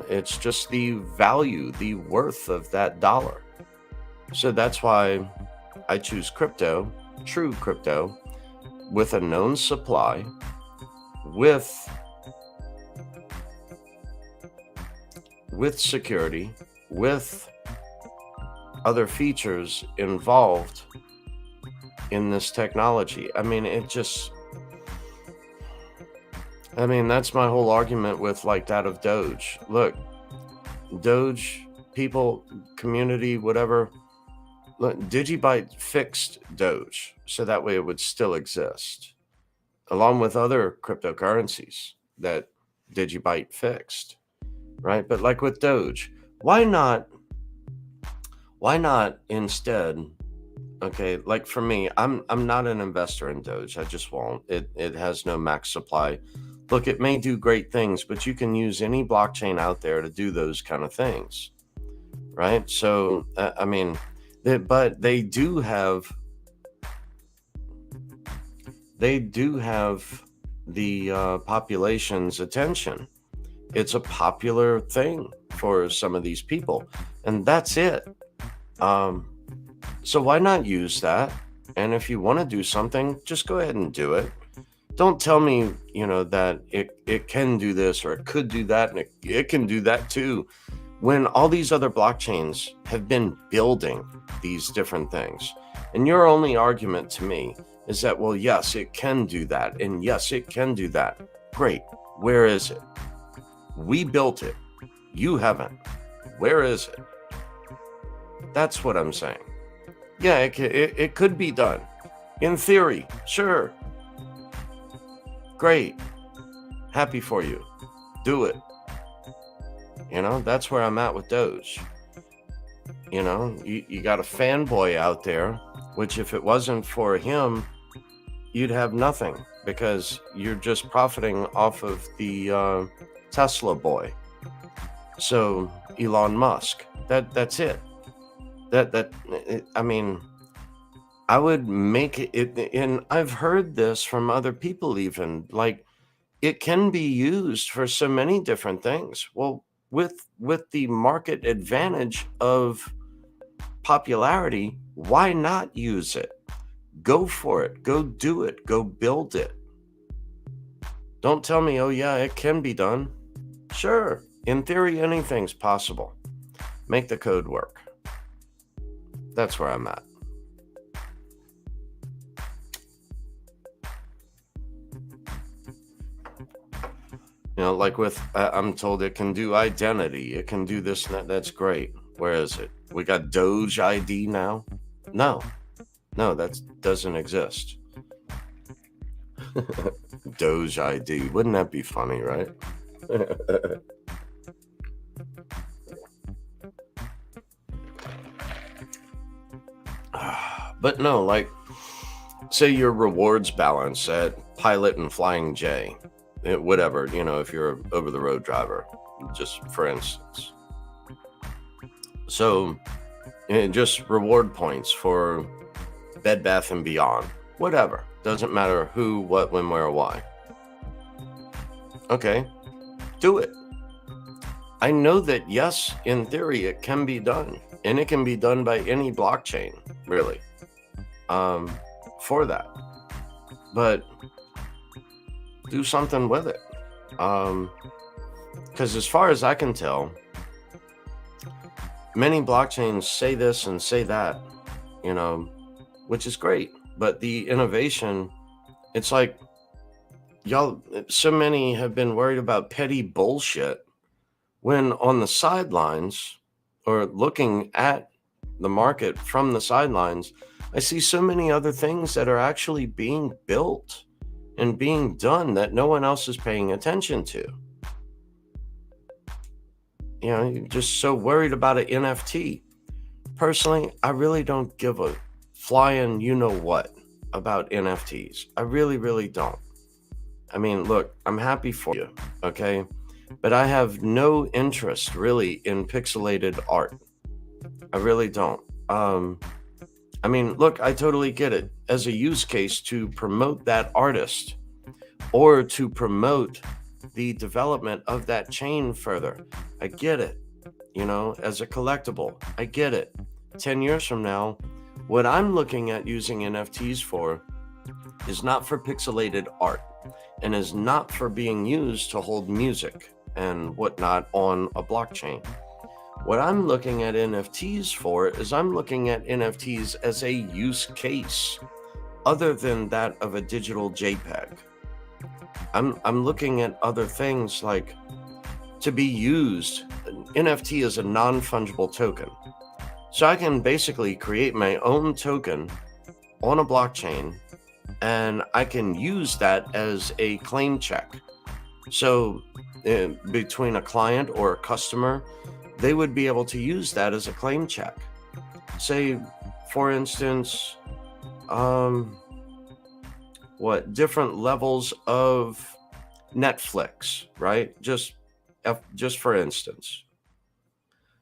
It's just the value, the worth of that dollar. So that's why I choose crypto, true crypto, with a known supply, with security, with other features involved in this technology. I mean, that's my whole argument with like that of Doge. Look, Doge, people, community, whatever. Look, Digibyte fixed Doge so that way it would still exist, along with other cryptocurrencies that Digibyte fixed, right? But like with Doge, why not instead? Okay, like for me, I'm not an investor in Doge. I just won't. It has no max supply. Look, it may do great things, but you can use any blockchain out there to do those kind of things, right? So but they do have the population's attention. It's a popular thing for some of these people, and that's it. So why not use that? And if you want to do something, just go ahead and do it. Don't tell me, that it can do this or it could do that, and it can do that too, when all these other blockchains have been building these different things. And your only argument to me is that, well, yes, it can do that, and yes, it can do that. Great. Where is it? We built it. You haven't. Where is it? That's what I'm saying. Yeah, it could be done. In theory, sure. Great. Happy for you. Do it. That's where I'm at with Doge. You got a fanboy out there, which if it wasn't for him, you'd have nothing, because you're just profiting off of the Tesla boy. So Elon Musk, that's it. I would make it, and I've heard this from other people even, like, it can be used for so many different things. Well, with the market advantage of popularity, why not use it? Go for it. Go do it. Go build it. Don't tell me, oh yeah, it can be done. Sure, in theory, anything's possible. Make the code work. That's where I'm at. Like with, I'm told it can do identity. It can do this and that. That's great. Where is it? We got Doge ID now? No, that doesn't exist. Doge ID. Wouldn't that be funny, right? But no, like, say your rewards balance at Pilot and Flying J, whatever, if you're an over-the-road driver, just for instance. So, just reward points for Bed Bath & Beyond, whatever. Doesn't matter who, what, when, where, why. Okay, do it. I know that, yes, in theory, it can be done. And it can be done by any blockchain, really, for that. But do something with it. Because as far as I can tell, many blockchains say this and say that, which is great. But the innovation, it's like, y'all, so many have been worried about petty bullshit, when on the sidelines, or looking at the market from the sidelines, I see so many other things that are actually being built and being done that no one else is paying attention to. you're just so worried about an NFT. Personally, I really don't give a flying you know what about NFTs. I really, really don't. I mean, look, I'm happy for you, okay? But I have no interest really in pixelated art. I really don't. I mean, look, I totally get it as a use case to promote that artist or to promote the development of that chain further. I get it, as a collectible. I get it. 10 years from now, what I'm looking at using NFTs for is not for pixelated art and is not for being used to hold music and whatnot on a blockchain. What I'm looking at NFTs for is I'm looking at NFTs as a use case other than that of a digital JPEG. I'm looking at other things like to be used. An NFT is a non-fungible token. So I can basically create my own token on a blockchain and I can use that as a claim check. So between a client or a customer, they would be able to use that as a claim check. Say, for instance, different levels of Netflix, right? Just for instance.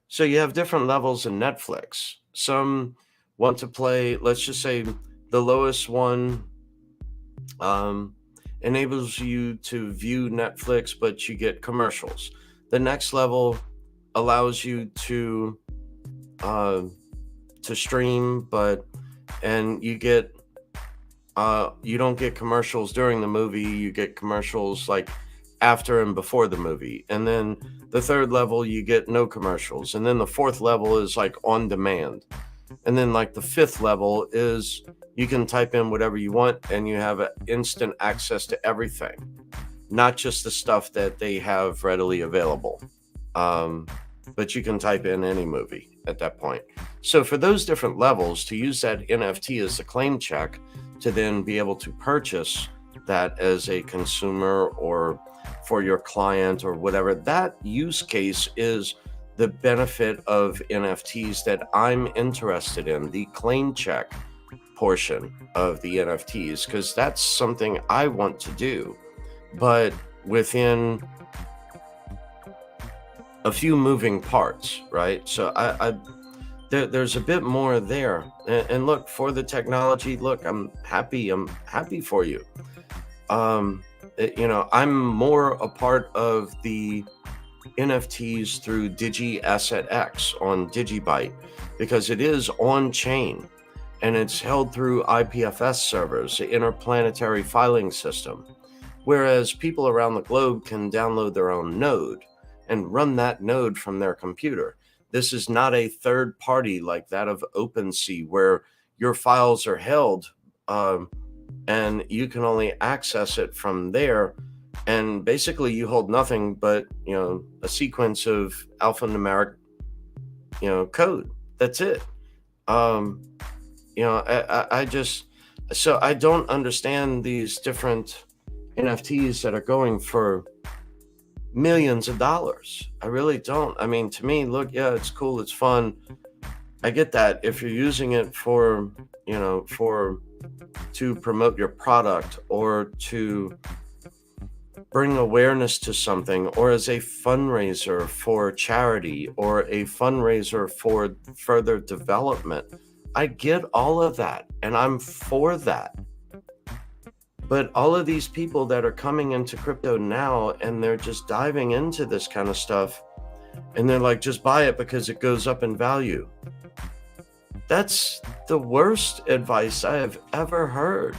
So you have different levels in Netflix. Some want to play, let's just say the lowest one enables you to view Netflix, but you get commercials. The next level allows you to stream, and you get you don't get commercials during the movie. You get commercials like after and before the movie. And then the third level, you get no commercials. And then the fourth level is like on demand. And then like the fifth level is you can type in whatever you want and you have instant access to everything, not just the stuff that they have readily available. But you can type in any movie at that point. So for those different levels, to use that NFT as a claim check to then be able to purchase that as a consumer or for your client or whatever, that use case is the benefit of NFTs that I'm interested in, the claim check portion of the NFTs, because that's something I want to do, but within a few moving parts, right? So there's a bit more there. And look, for the technology, look, I'm happy for you. I'm more a part of the NFTs through Digi Asset X on Digibyte because it is on chain and it's held through IPFS servers, the interplanetary filing system, whereas people around the globe can download their own node and run that node from their computer. This is not a third party like that of OpenSea where your files are held and you can only access it from there. And basically you hold nothing but, a sequence of alphanumeric, code. That's it. I don't understand these different NFTs that are going for millions of dollars. I really don't. I mean, to me, look, yeah, it's cool. It's fun. I get that. If you're using it to promote your product or to bring awareness to something, or as a fundraiser for charity or a fundraiser for further development, I get all of that and I'm for that. But all of these people that are coming into crypto now and they're just diving into this kind of stuff and they're like, just buy it because it goes up in value. That's the worst advice I have ever heard.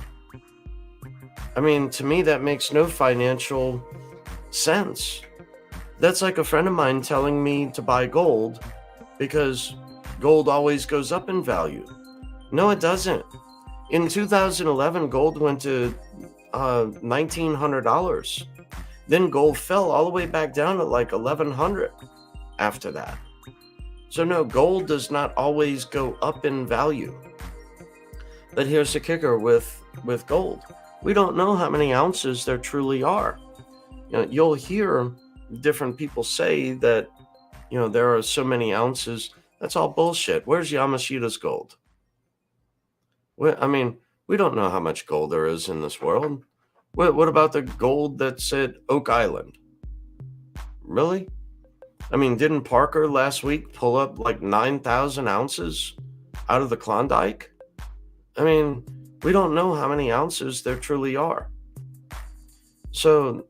I mean, to me, that makes no financial sense. That's like a friend of mine telling me to buy gold because gold always goes up in value. No, it doesn't. In 2011, gold went to $1,900. Then gold fell all the way back down to like $1,100 after that. So no, gold does not always go up in value. But here's the kicker with gold. We don't know how many ounces there truly are. You'll hear different people say that there are so many ounces. That's all bullshit. Where's Yamashita's gold? I mean, we don't know how much gold there is in this world. What about the gold that's at Oak Island? Really? I mean, didn't Parker last week pull up like 9,000 ounces out of the Klondike? I mean, we don't know how many ounces there truly are. So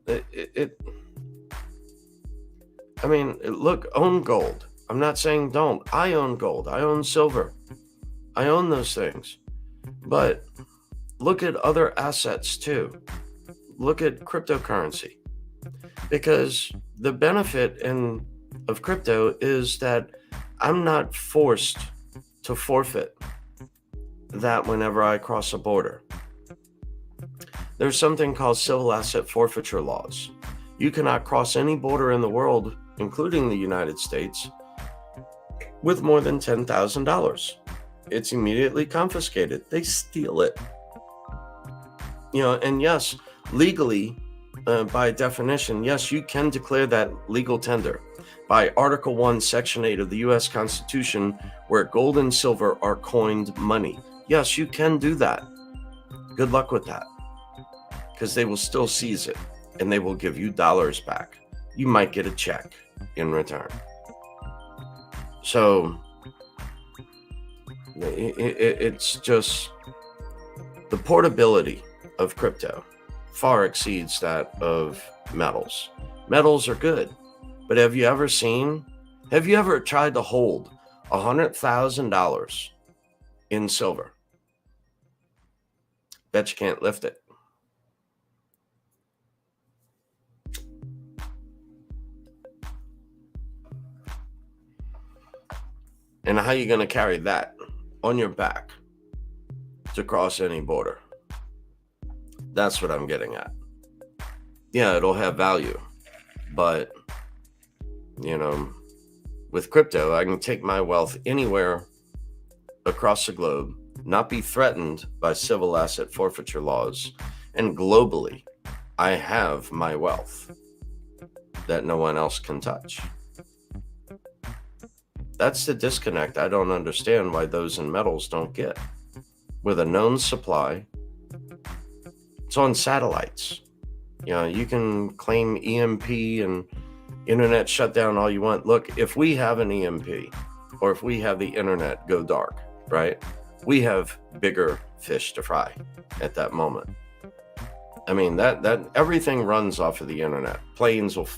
look, own gold. I'm not saying don't. I own gold. I own silver. I own those things. But look at other assets too. Look at cryptocurrency. Because the benefit of crypto is that I'm not forced to forfeit that whenever I cross a border. There's something called civil asset forfeiture laws. You cannot cross any border in the world, including the United States, with more than $10,000. It's immediately confiscated. They steal it. And yes, legally, by definition, yes, you can declare that legal tender. By Article 1, Section 8 of the U.S. Constitution, where gold and silver are coined money. Yes, you can do that. Good luck with that. Because they will still seize it, and they will give you dollars back. You might get a check in return. So, it's just the portability of crypto far exceeds that of metals. Metals are good, but have you ever tried to hold $100,000 in silver? Bet you can't lift it. And how are you going to carry that on your back to cross any border? That's what I'm getting at. Yeah, it'll have value. But, with crypto, I can take my wealth anywhere across the globe, not be threatened by civil asset forfeiture laws. And globally, I have my wealth that no one else can touch. That's the disconnect I don't understand why those in metals don't get. With a known supply, it's on satellites. You can claim EMP and internet shutdown all you want. Look, if we have an EMP or if we have the internet go dark, right? We have bigger fish to fry at that moment. I mean, that everything runs off of the internet. Planes will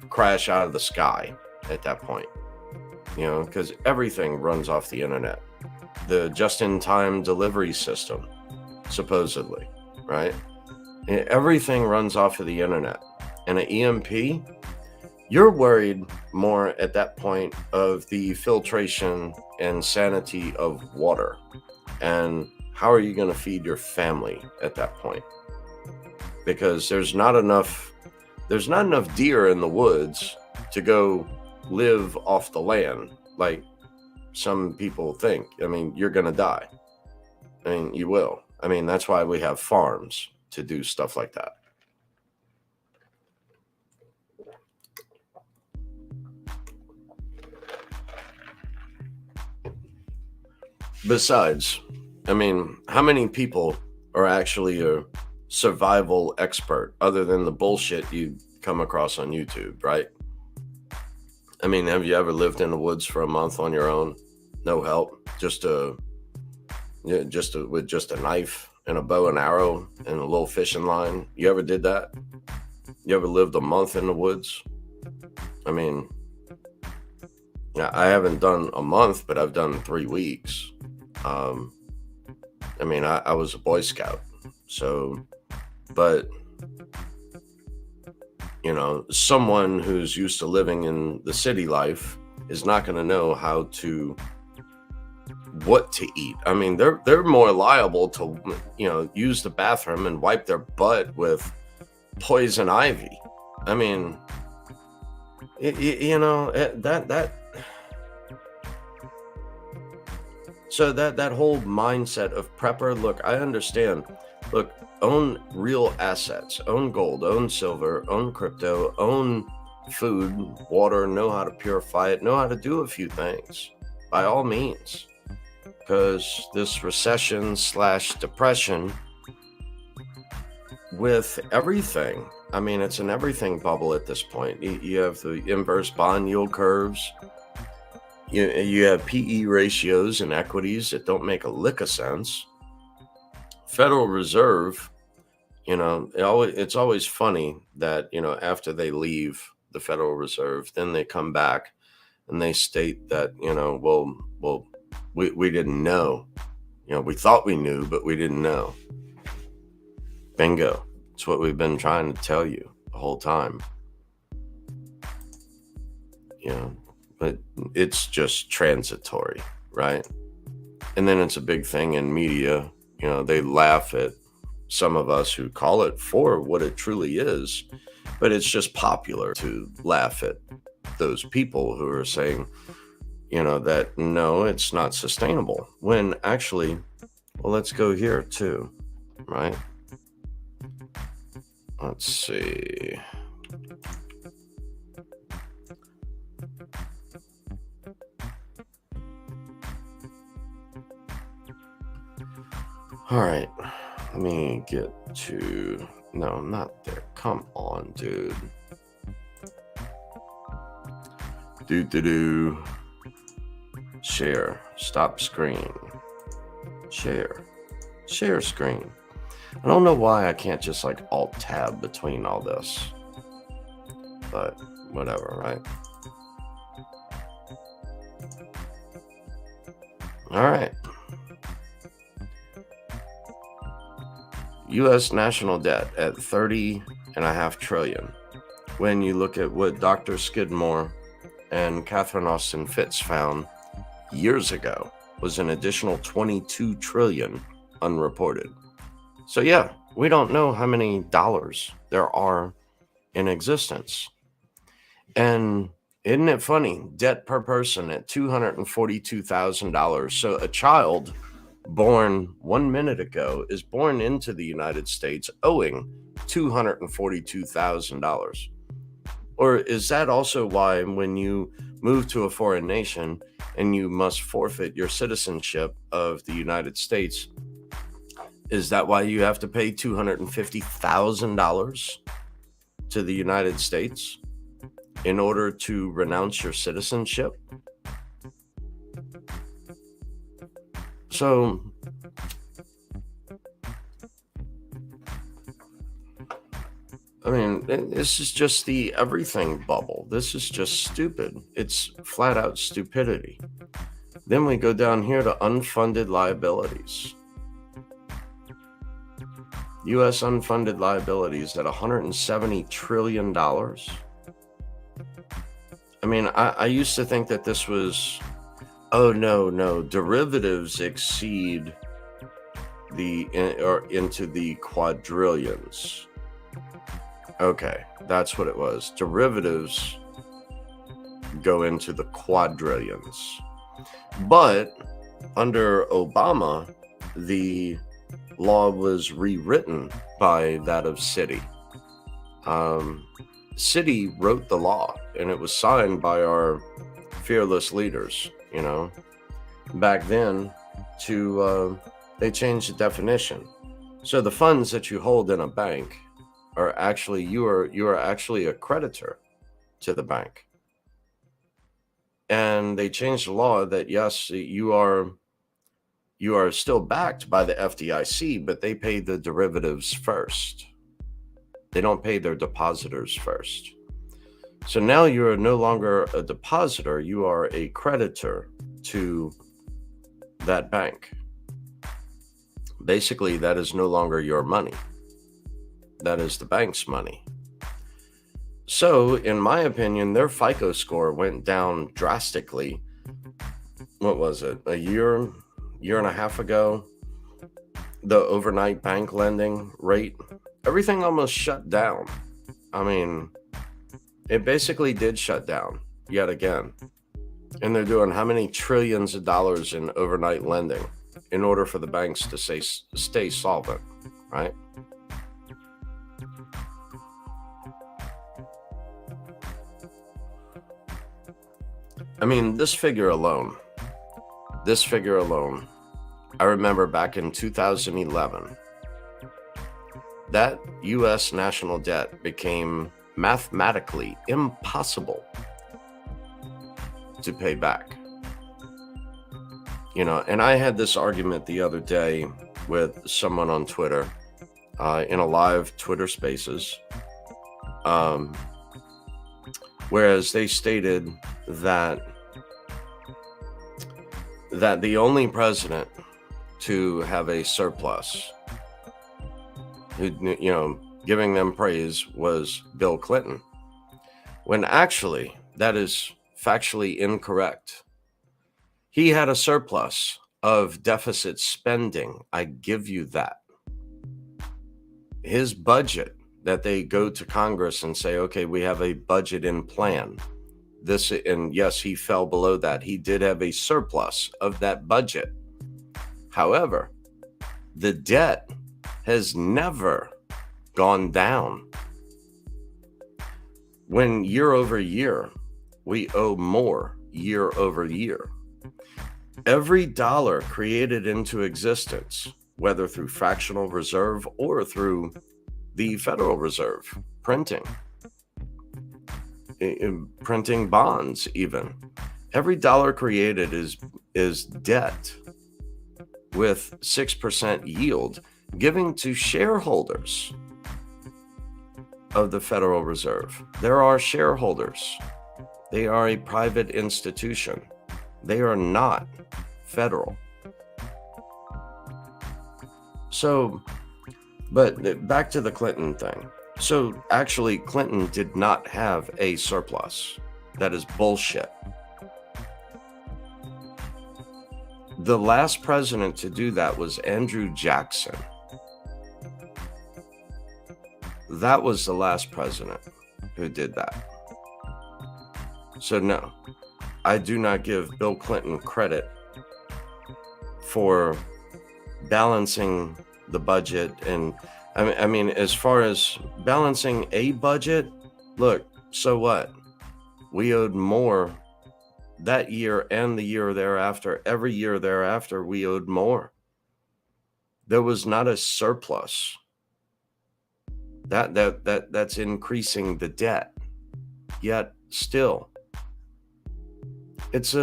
crash out of the sky at that point. Because everything runs off the internet. The just-in-time delivery system, supposedly, right? Everything runs off of the internet. And an EMP, you're worried more at that point of the filtration and sanity of water. And how are you going to feed your family at that point? Because there's not enough deer in the woods to go live off the land like some people think. I mean, you're going to die. I mean, you will. I mean, that's why we have farms to do stuff like that. Besides, I mean, how many people are actually a survival expert other than the bullshit you come across on YouTube, right? I mean, have you ever lived in the woods for a month on your own? No help, with just a knife and a bow and arrow and a little fishing line. You ever did that? You ever lived a month in the woods? I mean, I haven't done a month, but I've done 3 weeks. I mean, I was a Boy Scout, so, but someone who's used to living in the city life is not going to know what to eat. I mean, they're more liable to, use the bathroom and wipe their butt with poison ivy. I mean, so that whole mindset of prepper, look, I understand. Look, own real assets, own gold, own silver, own crypto, own food, water, know how to purify it, know how to do a few things, by all means. Because this recession / depression with everything, I mean, it's an everything bubble at this point. You have the inverse bond yield curves. You have PE ratios and equities that don't make a lick of sense. Federal Reserve, it's always funny that, after they leave the Federal Reserve, then they come back and they state that, well, we didn't know. We thought we knew, but we didn't know. Bingo. It's what we've been trying to tell you the whole time. But it's just transitory, right? And then it's a big thing in media. They laugh at some of us who call it for what it truly is, but it's just popular to laugh at those people who are saying, that no, it's not sustainable. When actually, well, let's go here too, right? Let's see. All right, let me get to, no, not there. Come on, dude. Share, stop screen, share screen. I don't know why I can't just like alt tab between all this, but whatever, right? All right. U.S. national debt at 30.5 trillion. When you look at what Dr. Skidmore and Catherine Austin Fitts found years ago, was an additional 22 trillion unreported. So yeah, we don't know how many dollars there are in existence. And isn't it funny? Debt per person at $242,000. So a child born 1 minute ago is born into the United States owing $242,000. Or is that also why when you move to a foreign nation and you must forfeit your citizenship of the United States, is that why you have to pay $250,000 to the United States in order to renounce your citizenship? So, I mean, this is just the everything bubble. This is just stupid. It's flat out stupidity. Then we go down here to unfunded liabilities. U.S. unfunded liabilities at $170 trillion. I mean, I used to think that this was, oh, no, derivatives exceed into the quadrillions. Okay, that's what it was. Derivatives go into the quadrillions. But under Obama, the law was rewritten by that of Citi. Citi wrote the law, and it was signed by our fearless leaders, back then they changed the definition. So the funds that you hold in a bank are actually, you are actually a creditor to the bank. And they changed the law that, yes, you are still backed by the FDIC, but they pay the derivatives first. They don't pay their depositors first. So now you are no longer a depositor, you are a creditor to that bank. Basically, that is no longer your money. That is the bank's money. So, in my opinion, their FICO score went down drastically. What was it? A year and a half ago? The overnight bank lending rate, everything almost shut down. I mean, it basically did shut down yet again. And they're doing how many trillions of dollars in overnight lending in order for the banks to stay solvent, right? I mean, this figure alone, I remember back in 2011, that U.S. national debt became mathematically impossible to pay back. You know, and I had this argument the other day with someone on Twitter, in a live Twitter Spaces, whereas they stated that the only president to have a surplus, who, you know, giving them praise, was Bill Clinton, when actually that is factually incorrect. He had a surplus of deficit spending. I give you that. His budget, that they go to Congress and say, okay, we have a budget in plan. This, and yes, he fell below that. He did have a surplus of that budget. However, the debt has never gone down. When year over year, we owe more year over year. Every dollar created into existence, whether through fractional reserve or through the Federal Reserve printing bonds, even, every dollar created is debt with 6% yield, giving to shareholders of the Federal Reserve. There are shareholders. They are a private institution. They are not federal. So, but back to the Clinton thing. So actually, Clinton did not have a surplus. That is bullshit. The last president to do that was Andrew Jackson. That was the last president who did that. So no, I do not give Bill Clinton credit for balancing the budget. And I mean, as far as balancing a budget, look, so what? We owed more that year and the year thereafter. Every year thereafter, we owed more. There was not a surplus. That's increasing the debt. Yet still, it's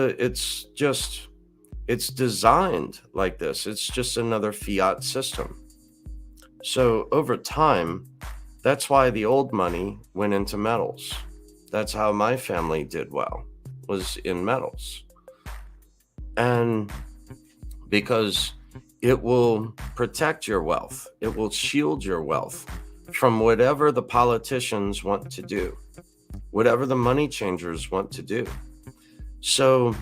designed like this. It's just another fiat system. So over time, that's why the old money went into metals. That's how my family did well, was in metals. And because it will protect your wealth, it will shield your wealth from whatever the politicians want to do, whatever the money changers want to do. So,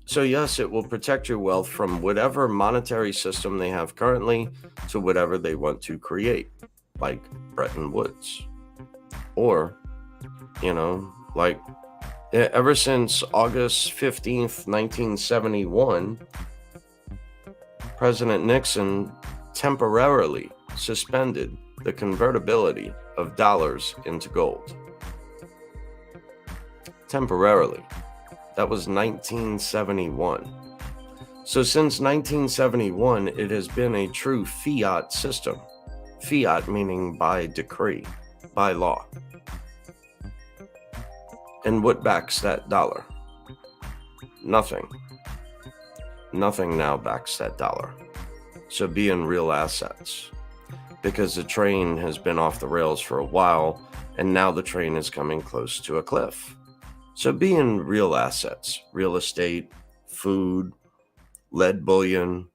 so yes, it will protect your wealth from whatever monetary system they have currently to whatever they want to create, like Bretton Woods. Or, you know, like ever since August 15th, 1971, President Nixon temporarily suspended the convertibility of dollars into gold. Temporarily. That was 1971. So since 1971, it has been a true fiat system. Fiat meaning by decree, by law. And what backs that dollar? Nothing. Nothing now backs that dollar. So be in real assets. Because the train has been off the rails for a while, and now the train is coming close to a cliff. So be in real assets, real estate, food, lead bullion,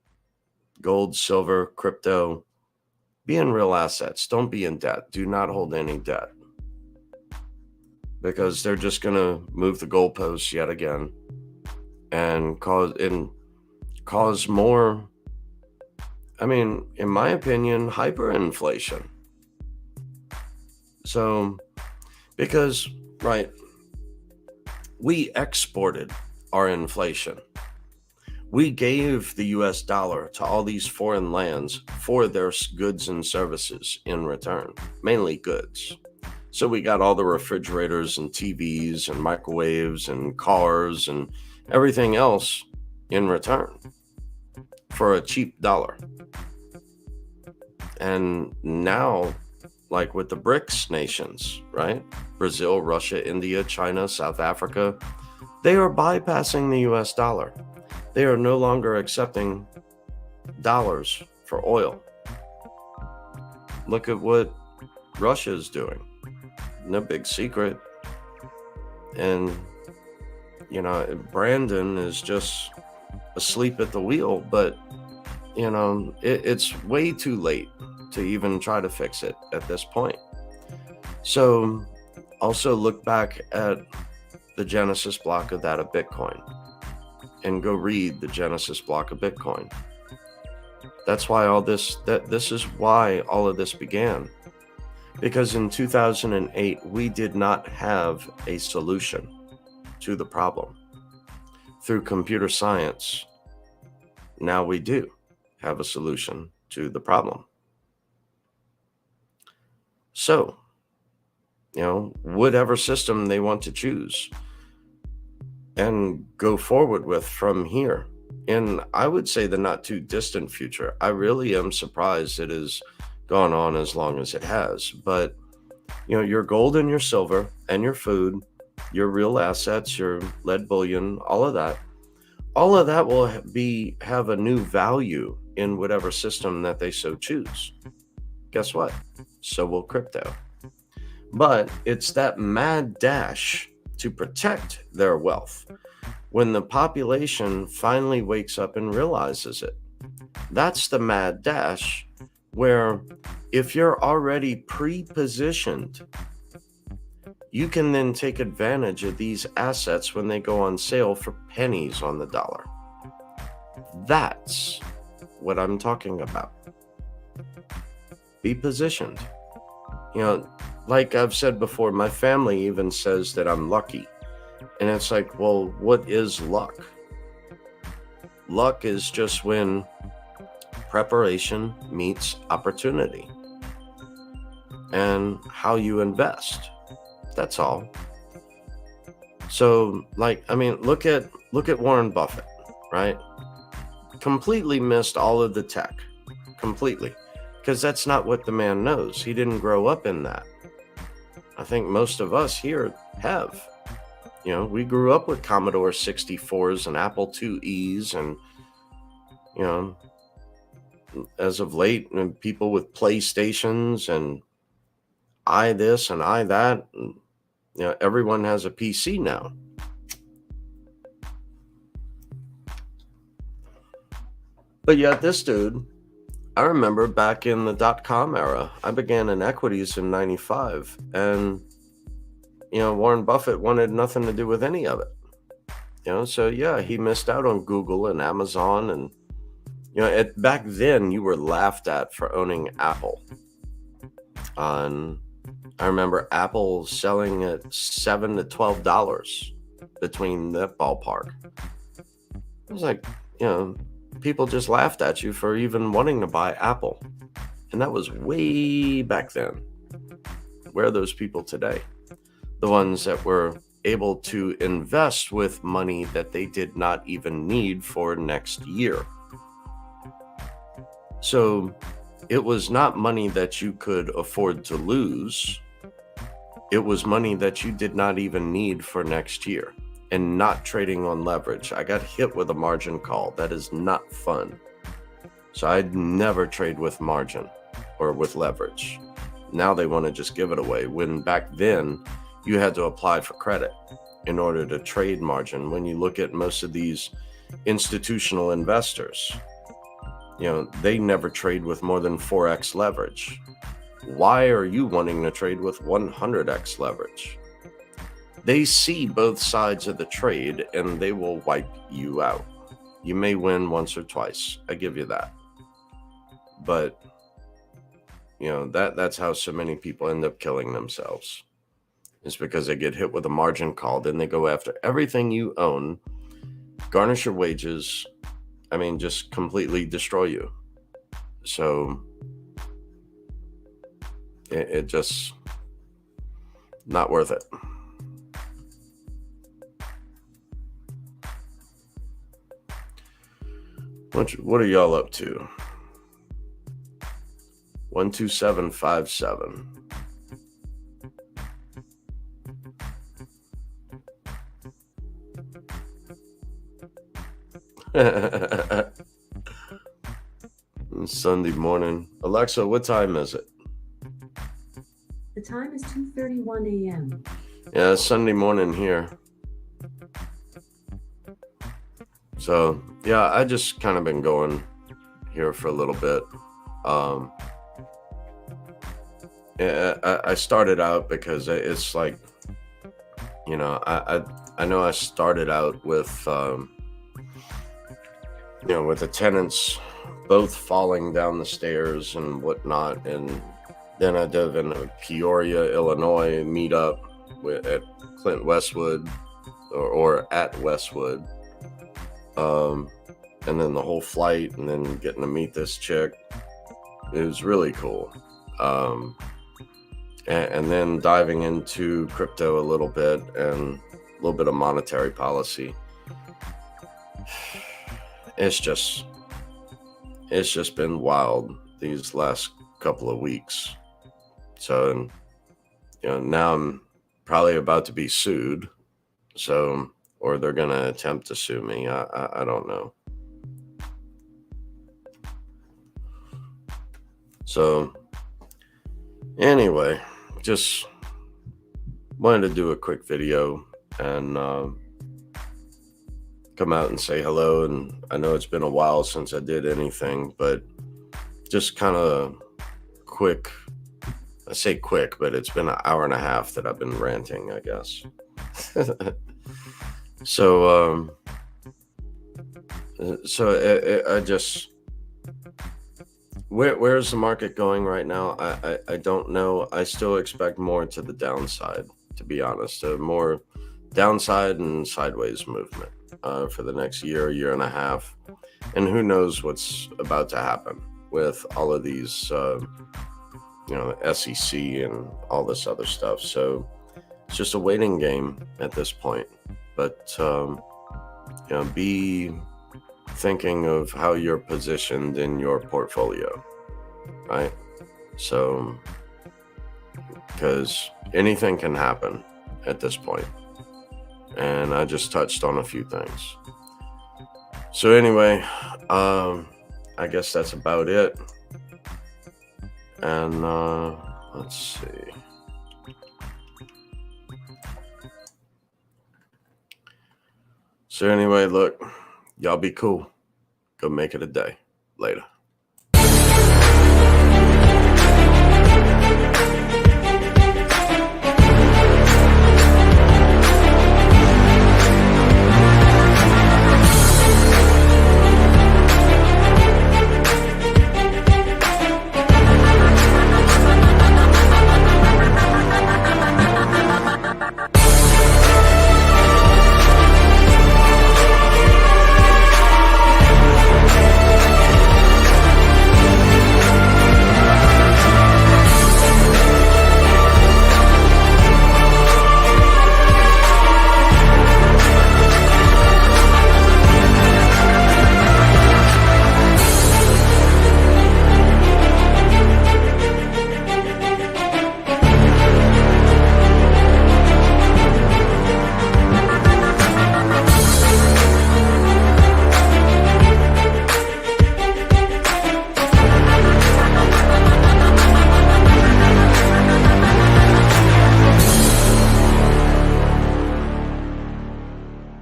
gold, silver, crypto. Be in real assets. Don't be in debt. Do not hold any debt. Because they're just going to move the goalposts yet again and cause more, I mean, in my opinion, hyperinflation. So, because, right, we exported our inflation. We gave the US dollar to all these foreign lands for their goods and services in return, mainly goods. So we got all the refrigerators and TVs and microwaves and cars and everything else in return for a cheap dollar. And now, like with the BRICS nations, right? Brazil, Russia, India, China, South Africa, they are bypassing the US dollar. They are no longer accepting dollars for oil. Look at what Russia is doing. No big secret. And, Brandon is just asleep at the wheel, but, it's way too late to even try to fix it at this point. So also look back at the Genesis block of that of Bitcoin and go read the Genesis block of Bitcoin. That's why this is why all of this began. Because in 2008, we did not have a solution to the problem. Through computer science, now we do have a solution to the problem. So, whatever system they want to choose and go forward with from here. And I would say the not too distant future. I really am surprised it has gone on as long as it has. But, your gold and your silver and your food, your real assets, your lead bullion, all of that will have a new value in whatever system that they so choose. Guess what? So will crypto. But it's that mad dash to protect their wealth when the population finally wakes up and realizes it. That's the mad dash where if you're already pre-positioned, you can then take advantage of these assets when they go on sale for pennies on the dollar. That's what I'm talking about. Be positioned. Like I've said before, my family even says that I'm lucky. And it's like, well, what is luck? Luck is just when preparation meets opportunity and how you invest. That's all. So, look at Warren Buffett, right? Completely missed all of the tech. Completely. Because that's not what the man knows. He didn't grow up in that. I think most of us here have. We grew up with Commodore 64s and Apple IIe's and, as of late, people with PlayStations and I this and I that. And, everyone has a PC now. But yet this dude, I remember back in the dot-com era, I began in equities in 95, and, Warren Buffett wanted nothing to do with any of it. So yeah, he missed out on Google and Amazon, and, back then you were laughed at for owning Apple. I remember Apple selling at $7 to $12 between that ballpark. I was like, people just laughed at you for even wanting to buy Apple. And that was way back then. Where are those people today? The ones that were able to invest with money that they did not even need for next year. So it was not money that you could afford to lose. It was money that you did not even need for next year. And not trading on leverage. I got hit with a margin call. That is not fun. So I'd never trade with margin or with leverage. Now they want to just give it away, when back then you had to apply for credit in order to trade margin. When you look at most of these institutional investors, they never trade with more than 4x leverage. Why are you wanting to trade with 100x leverage? They see both sides of the trade and they will wipe you out. You may win once or twice. I give you that. But, that's how so many people end up killing themselves. It's because they get hit with a margin call. Then they go after everything you own, garnish your wages. Just completely destroy you. So it just... Not worth it. What are y'all up to? 12757. Sunday morning. Alexa, what time is it? The time is 2:31 a.m. Yeah, it's Sunday morning here. So, yeah, I just kind of been going here for a little bit. I started out because it's like, you know, I know I started out with, with the tenants both falling down the stairs and whatnot. And then I dove in a Peoria, Illinois meetup at Westwood or at Westwood. And then the whole flight and then getting to meet this chick. It was really cool. And then diving into crypto a little bit and a little bit of monetary policy. It's just been wild these last couple of weeks. So, now I'm probably about to be sued. So, or they're going to attempt to sue me. I don't know. So, anyway, just wanted to do a quick video and come out and say hello. And I know it's been a while since I did anything, but just kind of quick. I say quick, but it's been an hour and a half that I've been ranting, I guess. So I just, where's the market going right now? I don't know. I still expect more to the downside, to be honest. More downside and sideways movement for the next year and a half. And who knows what's about to happen with all of these, SEC and all this other stuff. So it's just a waiting game at this point. But, be thinking of how you're positioned in your portfolio, right? So, because anything can happen at this point. And I just touched on a few things. So anyway, I guess that's about it. And let's see. So anyway, look, y'all be cool. Go make it a day. Later.